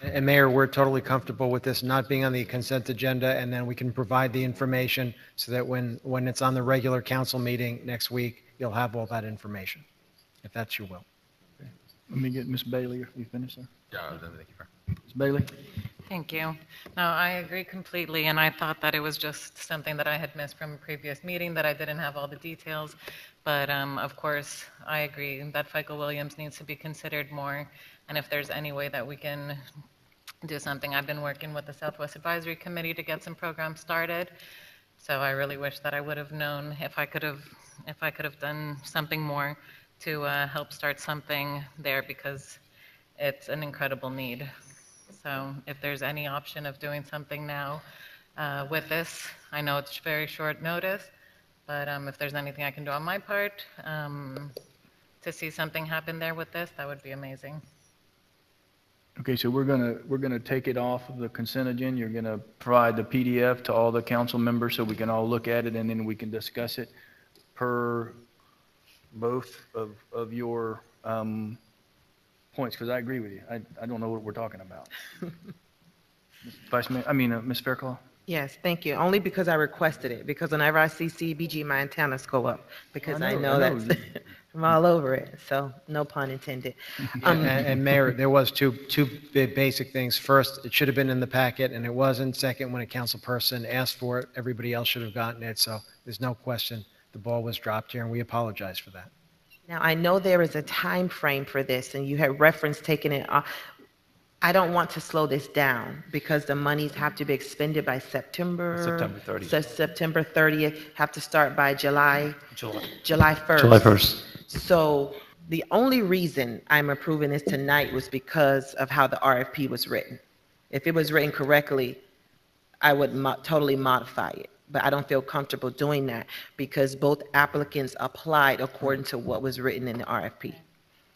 And Mayor, we're totally comfortable with this not being on the consent agenda, and then we can provide the information so that when it's on the regular council meeting next week, you'll have all that information, if that's your will. Let me get Ms. Bailey, if you finish there. Yeah, thank you, Mayor. Ms. Bailey? Thank you. No, I agree completely, and I thought that it was just something that I had missed from a previous meeting, that I didn't have all the details. But of course, I agree that FICO Williams needs to be considered more, and if there's any way that we can do something. I've been working with the Southwest Advisory Committee to get some programs started, so I really wish that I would have known if I could have done something more to help start something there, because it's an incredible need. So if there's any option of doing something now with this, I know it's very short notice, but if there's anything I can do on my part to see something happen there with this, that would be amazing. Okay, so we're gonna take it off of the consent agenda. You're gonna provide the PDF to all the council members so we can all look at it, and then we can discuss it per both of your points, because I agree with you. I don't know what we're talking about. Ms. Fairclough? Yes, thank you. Only because I requested it, because whenever I see CBG, my antennas go up, because I know that's, I'm all over it, so no pun intended. And Mayor, there was two basic things. First, it should have been in the packet, and it wasn't. Second, when a council person asked for it, everybody else should have gotten it, so there's no question the ball was dropped here, and we apologize for that. Now, I know there is a time frame for this, and you had referenced taking it off. I don't want to slow this down, because the monies have to be expended by September 30th. So September 30th, have to start by July 1st. July 1st. So the only reason I'm approving this tonight was because of how the RFP was written. If it was written correctly, I would totally modify it. But I don't feel comfortable doing that, because both applicants applied according to what was written in the RFP.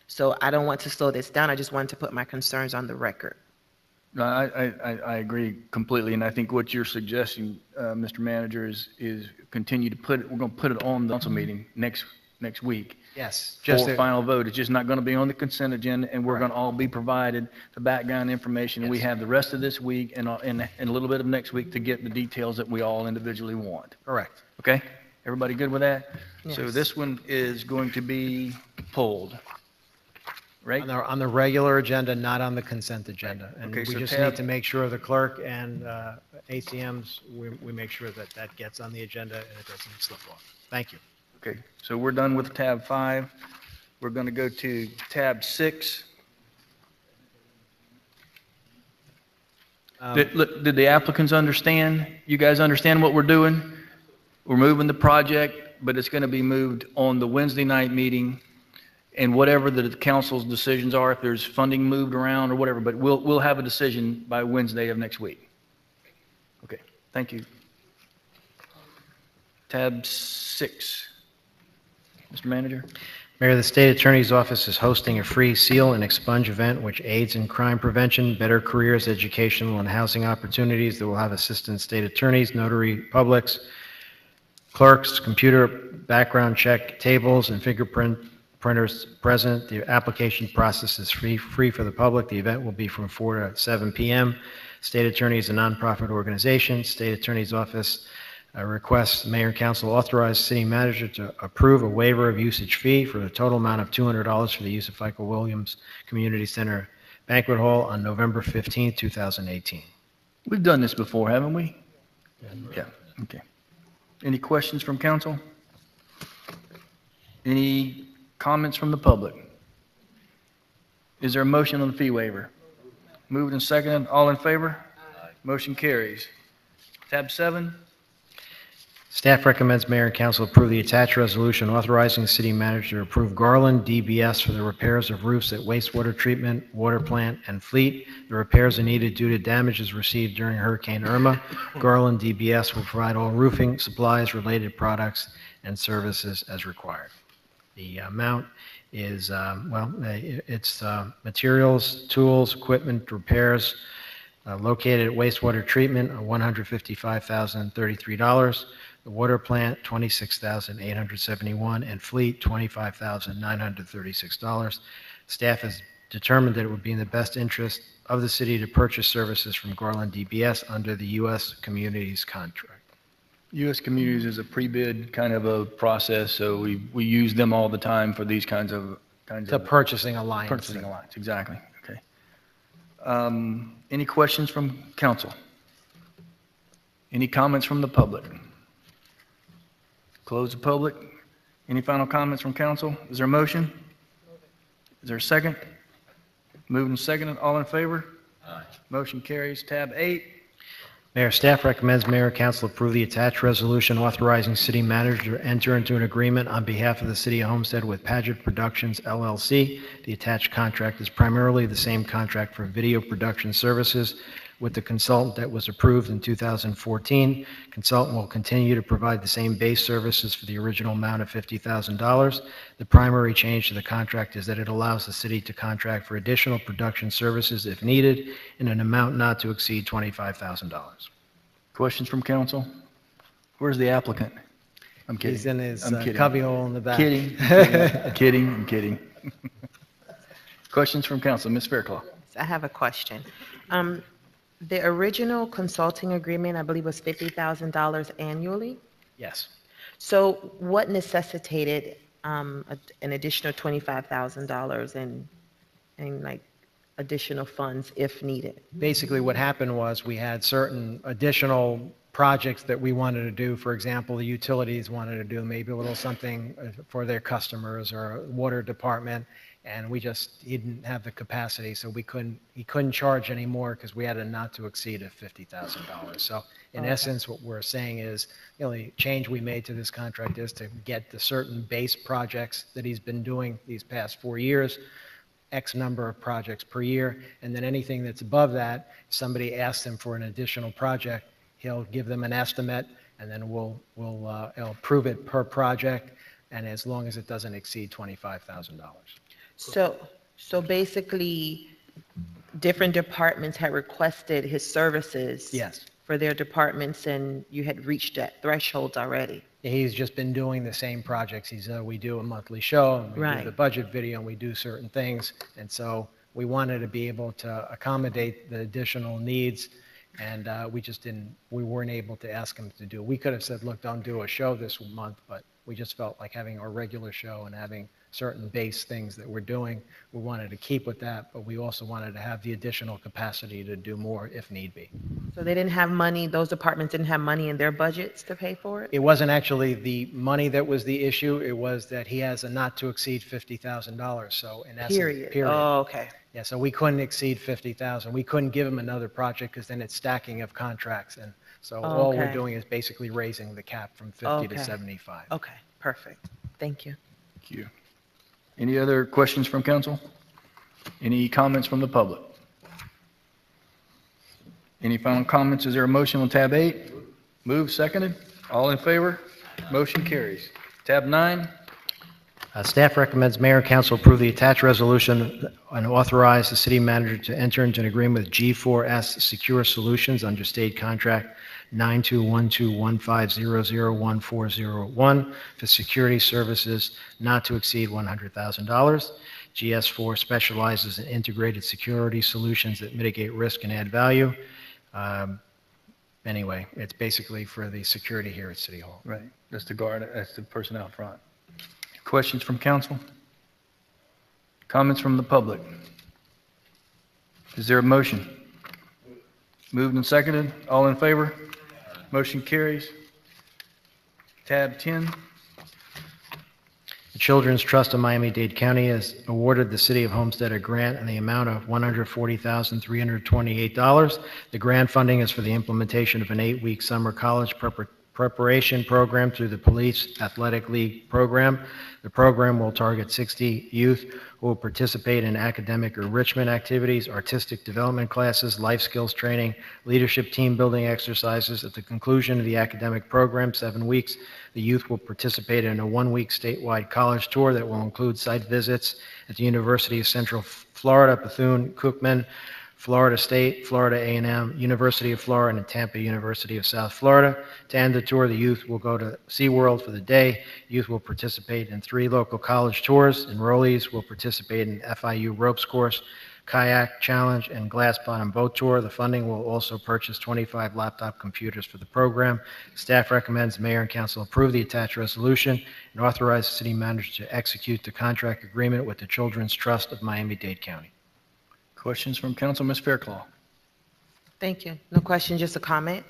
So I don't want to slow this down. I just wanted to put my concerns on the record. No, I agree completely, and I think what you're suggesting, Mr. Manager, is continue to we're going to put it on the council meeting next week. Yes. For final vote. It's just not going to be on the consent agenda, and we're going to all be provided the background information. We have the rest of this week and a little bit of next week to get the details that we all individually want. Correct. Okay? Everybody good with that? Yes. So this one is going to be pulled, right? On the regular agenda, not on the consent agenda. And Okay, we so just tab- need to make sure the clerk and ACMs, we make sure that gets on the agenda and it doesn't slip off. Thank you. Okay, so we're done with tab 5. We're going to go to tab 6. Did the applicants understand? You guys understand what we're doing? We're moving the project, but it's going to be moved on the Wednesday night meeting, and whatever the council's decisions are, if there's funding moved around or whatever, but we'll have a decision by Wednesday of next week. Okay, thank you. Tab 6. Mr. Manager? Mayor, the State Attorney's Office is hosting a free seal and expunge event which aids in crime prevention, better careers, educational, and housing opportunities that will have assistant state attorneys, notary publics, clerks, computer background check tables, and fingerprint printers present. The application process is free for the public. The event will be from 4 to 7 p.m. State Attorney is a nonprofit organization. State Attorney's Office requests Mayor and Council authorize City Manager to approve a waiver of usage fee for the total amount of $200 for the use of FICO Williams Community Center Banquet Hall on November 15, 2018. We've done this before, haven't we? Yeah, okay. Any questions from council? Any comments from the public? Is there a motion on the fee waiver? Moved and seconded, all in favor? Motion carries. Tab 7. Staff recommends mayor and council approve the attached resolution authorizing the city manager to approve Garland DBS for the repairs of roofs at wastewater treatment, water plant, and fleet. The repairs are needed due to damages received during Hurricane Irma. Garland DBS will provide all roofing, supplies, related products, and services as required. The amount is, it's materials, tools, equipment, repairs located at wastewater treatment, $155,033. The water plant, $26,871, and fleet, $25,936. Staff has determined that it would be in the best interest of the city to purchase services from Garland DBS under the U.S. Communities contract. U.S. Communities is a pre-bid kind of a process, so we use them all the time for these kinds of. The purchasing alliance. Purchasing alliance, exactly, okay. Any questions from council? Any comments from the public? Close the public. Any final comments from council? Is there a motion? Is there a second? Moving second, all in favor? Aye. Motion carries. Tab 8. Mayor, staff recommends mayor and council approve the attached resolution authorizing city manager to enter into an agreement on behalf of the city of Homestead with Paget Productions LLC. The attached contract is primarily the same contract for video production services with the consultant that was approved in 2014. Consultant will continue to provide the same base services for the original amount of $50,000. The primary change to the contract is that it allows the city to contract for additional production services if needed in an amount not to exceed $25,000. Questions from council? Where's the applicant? I'm kidding. He's in his I'm kidding. cubbyhole in the back. Kidding. I'm kidding. Questions from council? Ms. Fairclough. I have a question. The original consulting agreement, I believe, was $50,000 annually. Yes. So what necessitated an additional $25,000 and like additional funds if needed? Basically, what happened was we had certain additional projects that we wanted to do. For example, the utilities wanted to do maybe a little something for their customers or water department, and he didn't have the capacity, so he couldn't charge anymore because we had a not to exceed of $50,000. So in essence, what we're saying is the only change we made to this contract is to get the certain base projects that he's been doing these past 4 years, X number of projects per year, and then anything that's above that, if somebody asks him for an additional project, he'll give them an estimate, and then we'll approve it per project, and as long as it doesn't exceed $25,000. So basically, different departments had requested his services. Yes. For their departments, and you had reached that threshold already. He's just been doing the same projects. We do a monthly show, and we do the budget video, and we do certain things, and so we wanted to be able to accommodate the additional needs, and we weren't able to ask him to do. We could have said, look, don't do a show this month, but we just felt like having our regular show and having certain base things that we're doing, we wanted to keep with that, but we also wanted to have the additional capacity to do more if need be. So they didn't have money, those departments didn't have money in their budgets to pay for it? It wasn't actually the money that was the issue, it was that he has a not to exceed $50,000, so in essence. Period. Oh, okay. Yeah, so we couldn't exceed $50,000. We couldn't give him another project because then it's stacking of contracts, and so all we're doing is basically raising the cap from 50 to 75. Okay, perfect. Thank you. Thank you. Any other questions from council? Any comments from the public? Any final comments? Is there a motion on tab 8? Moved, seconded. All in favor? Motion carries. Tab 9. Staff recommends mayor and council approve the attached resolution and authorize the city manager to enter into an agreement with G4S Secure Solutions under state contract 921215001401 for security services not to exceed $100,000. GS4 specializes in integrated security solutions that mitigate risk and add value. Anyway, it's basically for the security here at City Hall. Right. That's the guard, that's the person out front. Questions from council? Comments from the public? Is there a motion? Moved and seconded. All in favor? Motion carries. Tab 10. The Children's Trust of Miami-Dade County has awarded the City of Homestead a grant in the amount of $140,328. The grant funding is for the implementation of an 8-week summer college preparation program through the Police Athletic League program. The program will target 60 youth who will participate in academic enrichment activities, artistic development classes, life skills training, leadership team building exercises. At the conclusion of the academic program, 7 weeks, the youth will participate in a 1-week statewide college tour that will include site visits at the University of Central Florida, Bethune-Cookman, Florida State, Florida A&M, University of Florida, and Tampa University of South Florida. To end the tour, the youth will go to SeaWorld for the day. Youth will participate in 3 local college tours. Enrollees will participate in FIU ropes course, kayak challenge, and glass bottom boat tour. The funding will also purchase 25 laptop computers for the program. Staff recommends Mayor and Council approve the attached resolution and authorize the city manager to execute the contract agreement with the Children's Trust of Miami-Dade County. Questions from council, Ms. Fairclough? Thank you. No question, just a comment.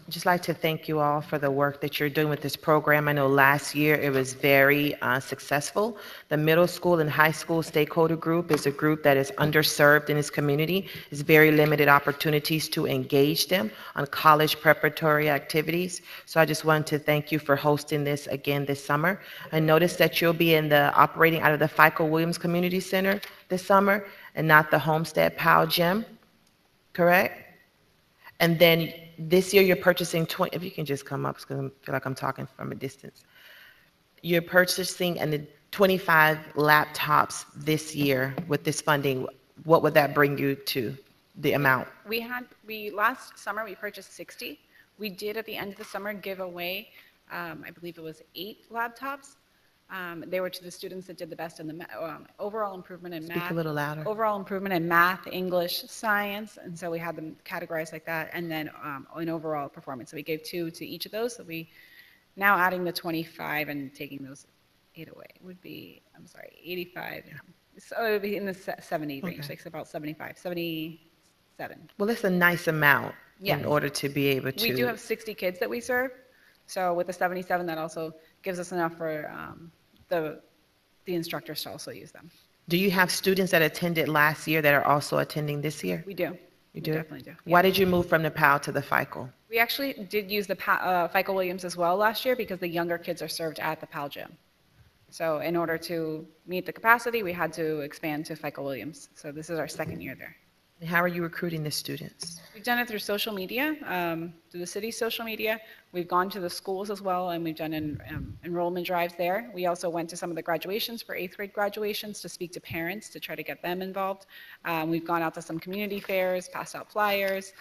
Just like to thank you all for the work that you're doing with this program. I know last year it was very successful. The middle school and high school stakeholder group is a group that is underserved in this community. There's very limited opportunities to engage them on college preparatory activities. So I just wanted to thank you for hosting this again this summer. I noticed that you'll be operating out of the FICO Williams Community Center this summer and not the Homestead POW Gym, correct? And then this year you're purchasing if you can just come up, because I feel like I'm talking from a distance. You're purchasing 25 laptops this year with this funding. What would that bring you to, the amount? Last summer we purchased 60. We did at the end of the summer give away, I believe it was 8 laptops. They were to the students that did the best in the overall improvement in math. Speak a little louder. Overall improvement in math, English, science, and so we had them categorized like that, and then in overall performance. So we gave 2 to each of those. So we now adding the 25 and taking those 8 away would be, 85. Yeah. So it would be in the 70 range, Okay. like about 75, 77. Well, that's a nice amount Yes. in order to be able to. We do have 60 kids that we serve, so with the 77, that also gives us enough for the instructors to also use them. Do you have students that attended last year that are also attending this year? We do. You do? We definitely do. Why did you move from the PAL to the FICO? We actually did use the FICO Williams as well last year because the younger kids are served at the PAL gym. So in order to meet the capacity, we had to expand to FICO Williams. So this is our second year there. And how are you recruiting the students? We've done it through social media, through the city's social media. We've gone to the schools as well, and we've done enrollment drives there. We also went to some of the graduations for 8th grade graduations to speak to parents to try to get them involved. We've gone out to some community fairs, passed out flyers.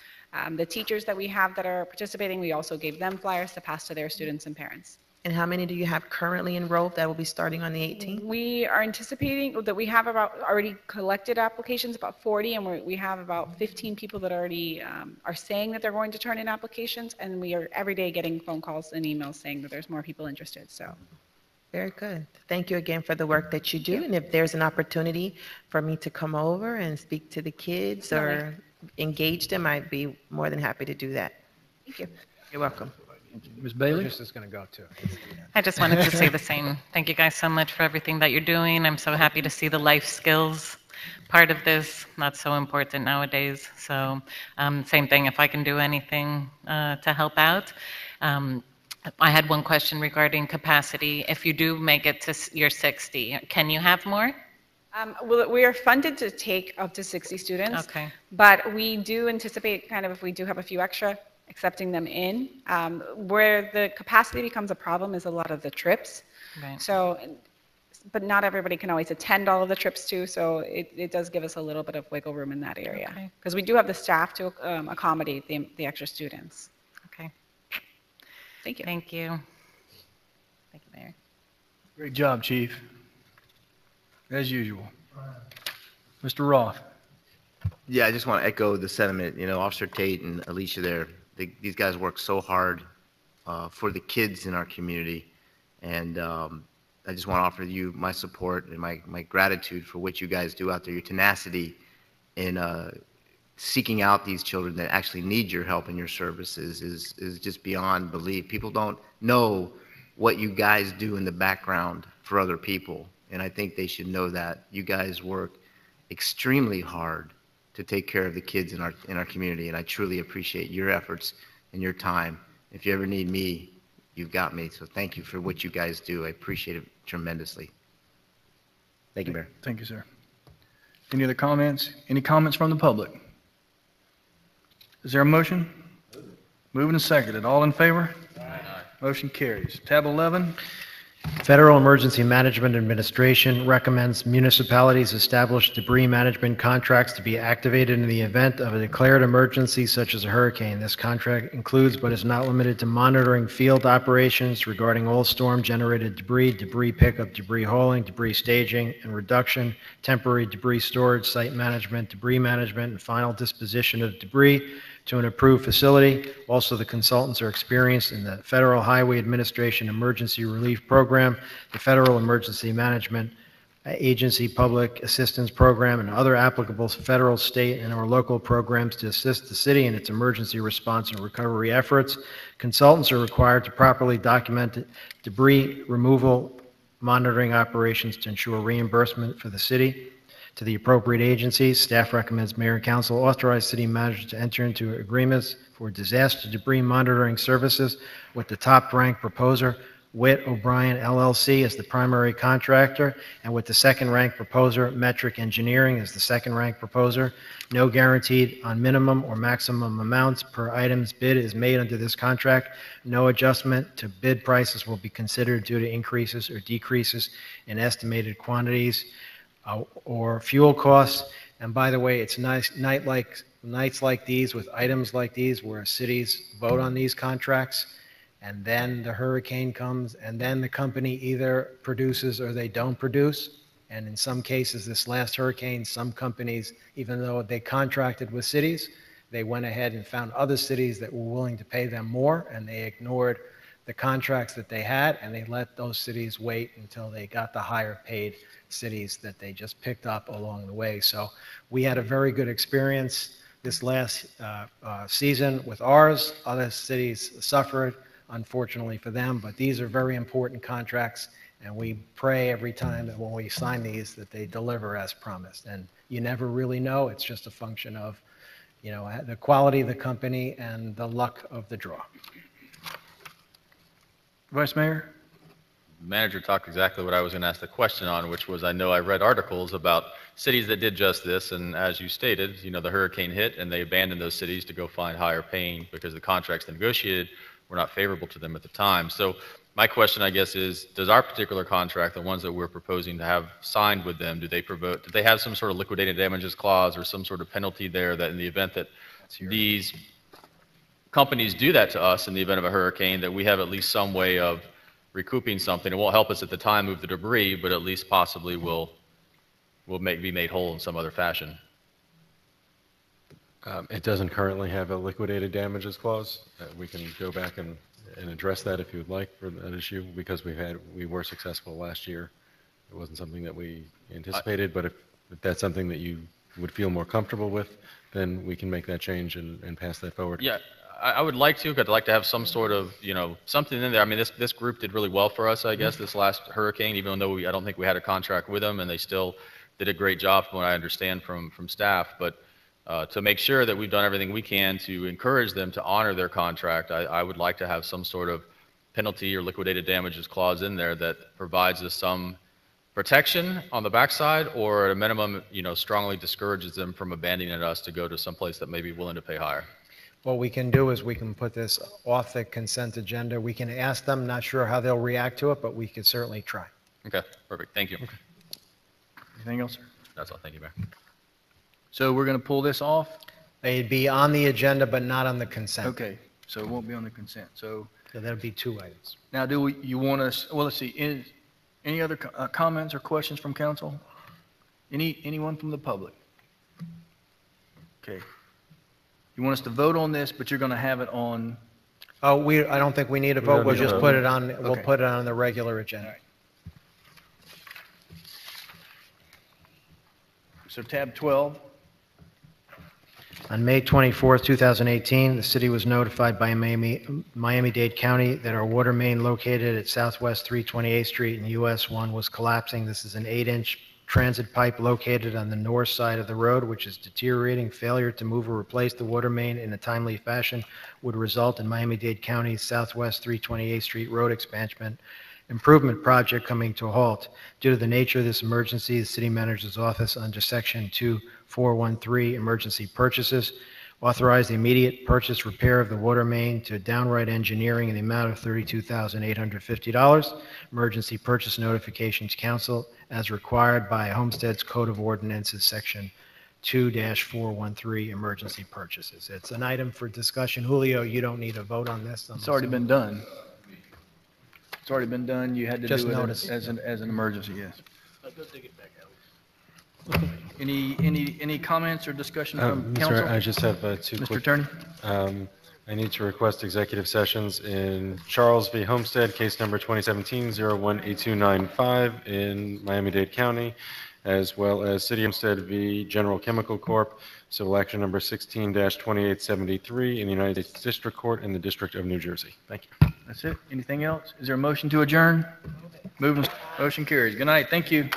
The teachers that we have that are participating, we also gave them flyers to pass to their students and parents. And how many do you have currently enrolled that will be starting on the 18th? We are anticipating that we have already collected applications, about 40, and we have about 15 people that already are saying that they're going to turn in applications, and we are every day getting phone calls and emails saying that there's more people interested. So, very good. Thank you again for the work that you do. And if there's an opportunity for me to come over and speak to the kids or engage them, I'd be more than happy to do that. Thank you. You're welcome. Ms. Bailey? This is going to go too. I just wanted to say the same. Thank you guys so much for everything that you're doing. I'm so happy to see the life skills part of this. Not so important nowadays. So same thing, if I can do anything to help out. I had one question regarding capacity. If you do make it to your 60, can you have more? Well, we are funded to take up to 60 students. Okay. But we do anticipate if we do have a few extra, accepting them in. Where the capacity becomes a problem is a lot of the trips. Right. So, but not everybody can always attend all of the trips too, so it does give us a little bit of wiggle room in that area. Because we do have the staff to accommodate the extra students. Okay. Thank you. Thank you. Thank you, Mayor. Great job, Chief. As usual. Mr. Roth? Yeah, I just want to echo the sentiment. You know, Officer Tate and Alicia there, these guys work so hard for the kids in our community. And I just want to offer you my support and my gratitude for what you guys do out there, your tenacity in seeking out these children that actually need your help and your services is just beyond belief. People don't know what you guys do in the background for other people. And I think they should know that. You guys work extremely hard to take care of the kids in our community, and I truly appreciate your efforts and your time if you ever need me, you've got me. So thank you for what you guys do. I appreciate it tremendously. Thank you, Mayor. Thank you, sir. Any other comments? Any comments from the public? Is there a motion? Moving and seconded. All in favor? Motion carries. Tab 11, Federal Emergency Management Administration recommends municipalities establish debris management contracts to be activated in the event of a declared emergency such as a hurricane. This contract includes but is not limited to monitoring field operations regarding all storm-generated debris, debris pickup, debris hauling, debris staging and reduction, temporary debris storage, site management, debris management, and final disposition of debris to an approved facility. Also, the consultants are experienced in the Federal Highway Administration Emergency Relief Program, the Federal Emergency Management Agency Public Assistance Program, and other applicable federal, state, and/or local programs to assist the city in its emergency response and recovery efforts. Consultants are required to properly document debris removal monitoring operations to ensure reimbursement for the city to the appropriate agencies. Staff recommends Mayor and Council authorize city manager to enter into agreements for disaster debris monitoring services with the top-ranked proposer, Witt O'Brien LLC, as the primary contractor, and with the second-ranked proposer, Metric Engineering, as the second-ranked proposer. No guaranteed on minimum or maximum amounts per items bid is made under this contract. No adjustment to bid prices will be considered due to increases or decreases in estimated quantities or fuel costs. And by the way, it's nights like these with items like these where cities vote on these contracts, and then the hurricane comes, and then the company either produces or they don't produce. And in some cases, this last hurricane, some companies, even though they contracted with cities, they went ahead and found other cities that were willing to pay them more, and they ignored the contracts that they had, and they let those cities wait until they got the higher paid cities that they just picked up along the way. So we had a very good experience this last season with ours. Other cities suffered, unfortunately for them, but these are very important contracts, and we pray every time that when we sign these that they deliver as promised. And you never really know. It's just a function of, you know, the quality of the company and the luck of the draw. Vice Mayor? The manager talked exactly what I was going to ask the question on, which was, I know I read articles about cities that did just this, and as you stated, you know, the hurricane hit and they abandoned those cities to go find higher paying because the contracts they negotiated were not favorable to them at the time. So my question, I guess, is, does our particular contract, the ones that we're proposing to have signed with them, do they have some sort of liquidated damages clause or some sort of penalty there that in the event that these companies do that to us in the event of a hurricane, that we have at least some way of recouping something? It won't help us at the time move the debris, but at least possibly will be made whole in some other fashion. It doesn't currently have a liquidated damages clause. We can go back and address that if you would like for that issue, because we were successful last year. It wasn't something that we anticipated, but if that's something that you would feel more comfortable with, then we can make that change and pass that forward. Yeah, I would like to, because I'd like to have some sort of, you know, something in there. I mean, this group did really well for us, I guess, this last hurricane, even though I don't think we had a contract with them, and they still did a great job from what I understand from staff. But to make sure that we've done everything we can to encourage them to honor their contract, I would like to have some sort of penalty or liquidated damages clause in there that provides us some protection on the backside, or at a minimum, you know, strongly discourages them from abandoning us to go to some place that may be willing to pay higher. What we can do is we can put this off the consent agenda. We can ask them, not sure how they'll react to it, but we could certainly try. Okay, perfect. Thank you. Okay. Anything else, sir? That's all. Thank you, Mayor. So we're going to pull this off? They'd be on the agenda, but not on the consent. Okay, so it won't be on the consent. So that'll be two items. now, you want us, well, let's see, any other comments or questions from council? Anyone from the public? Okay. You want us to vote on this, but you're going to have it on? Oh, I don't think we need a We vote. don't We'll need a just vote. put it on, we'll Okay. put it on the regular agenda. All right. So tab 12. On May 24th, 2018, the city was notified by Miami-Dade County that our water main located at Southwest 328th Street and US 1 was collapsing. This is an 8-inch transit pipe located on the north side of the road, which is deteriorating. Failure to move or replace the water main in a timely fashion would result in Miami-Dade County's Southwest 328th Street Road expansion improvement project coming to a halt. Due to the nature of this emergency, the city manager's office, under Section 2413, Emergency Purchases, authorize the immediate purchase repair of the water main to Downright Engineering in the amount of $32,850. Emergency purchase notifications council as required by Homestead's Code of Ordinances, Section 2-413, Emergency Purchases. It's an item for discussion. Julio, you don't need a vote on this. It's already been done. It's already been done. You had to Just do it notice. as an emergency, yes. Any comments or discussion from council? I just have two Mr. quick. Attorney? I need to request executive sessions in Charles v. Homestead, case number 2017-018295 in Miami-Dade County, as well as City of Homestead v. General Chemical Corp., civil action number 16-2873 in the United States District Court in the District of New Jersey. Thank you. That's it. Anything else? Is there a motion to adjourn? Motion carries. Good night. Thank you.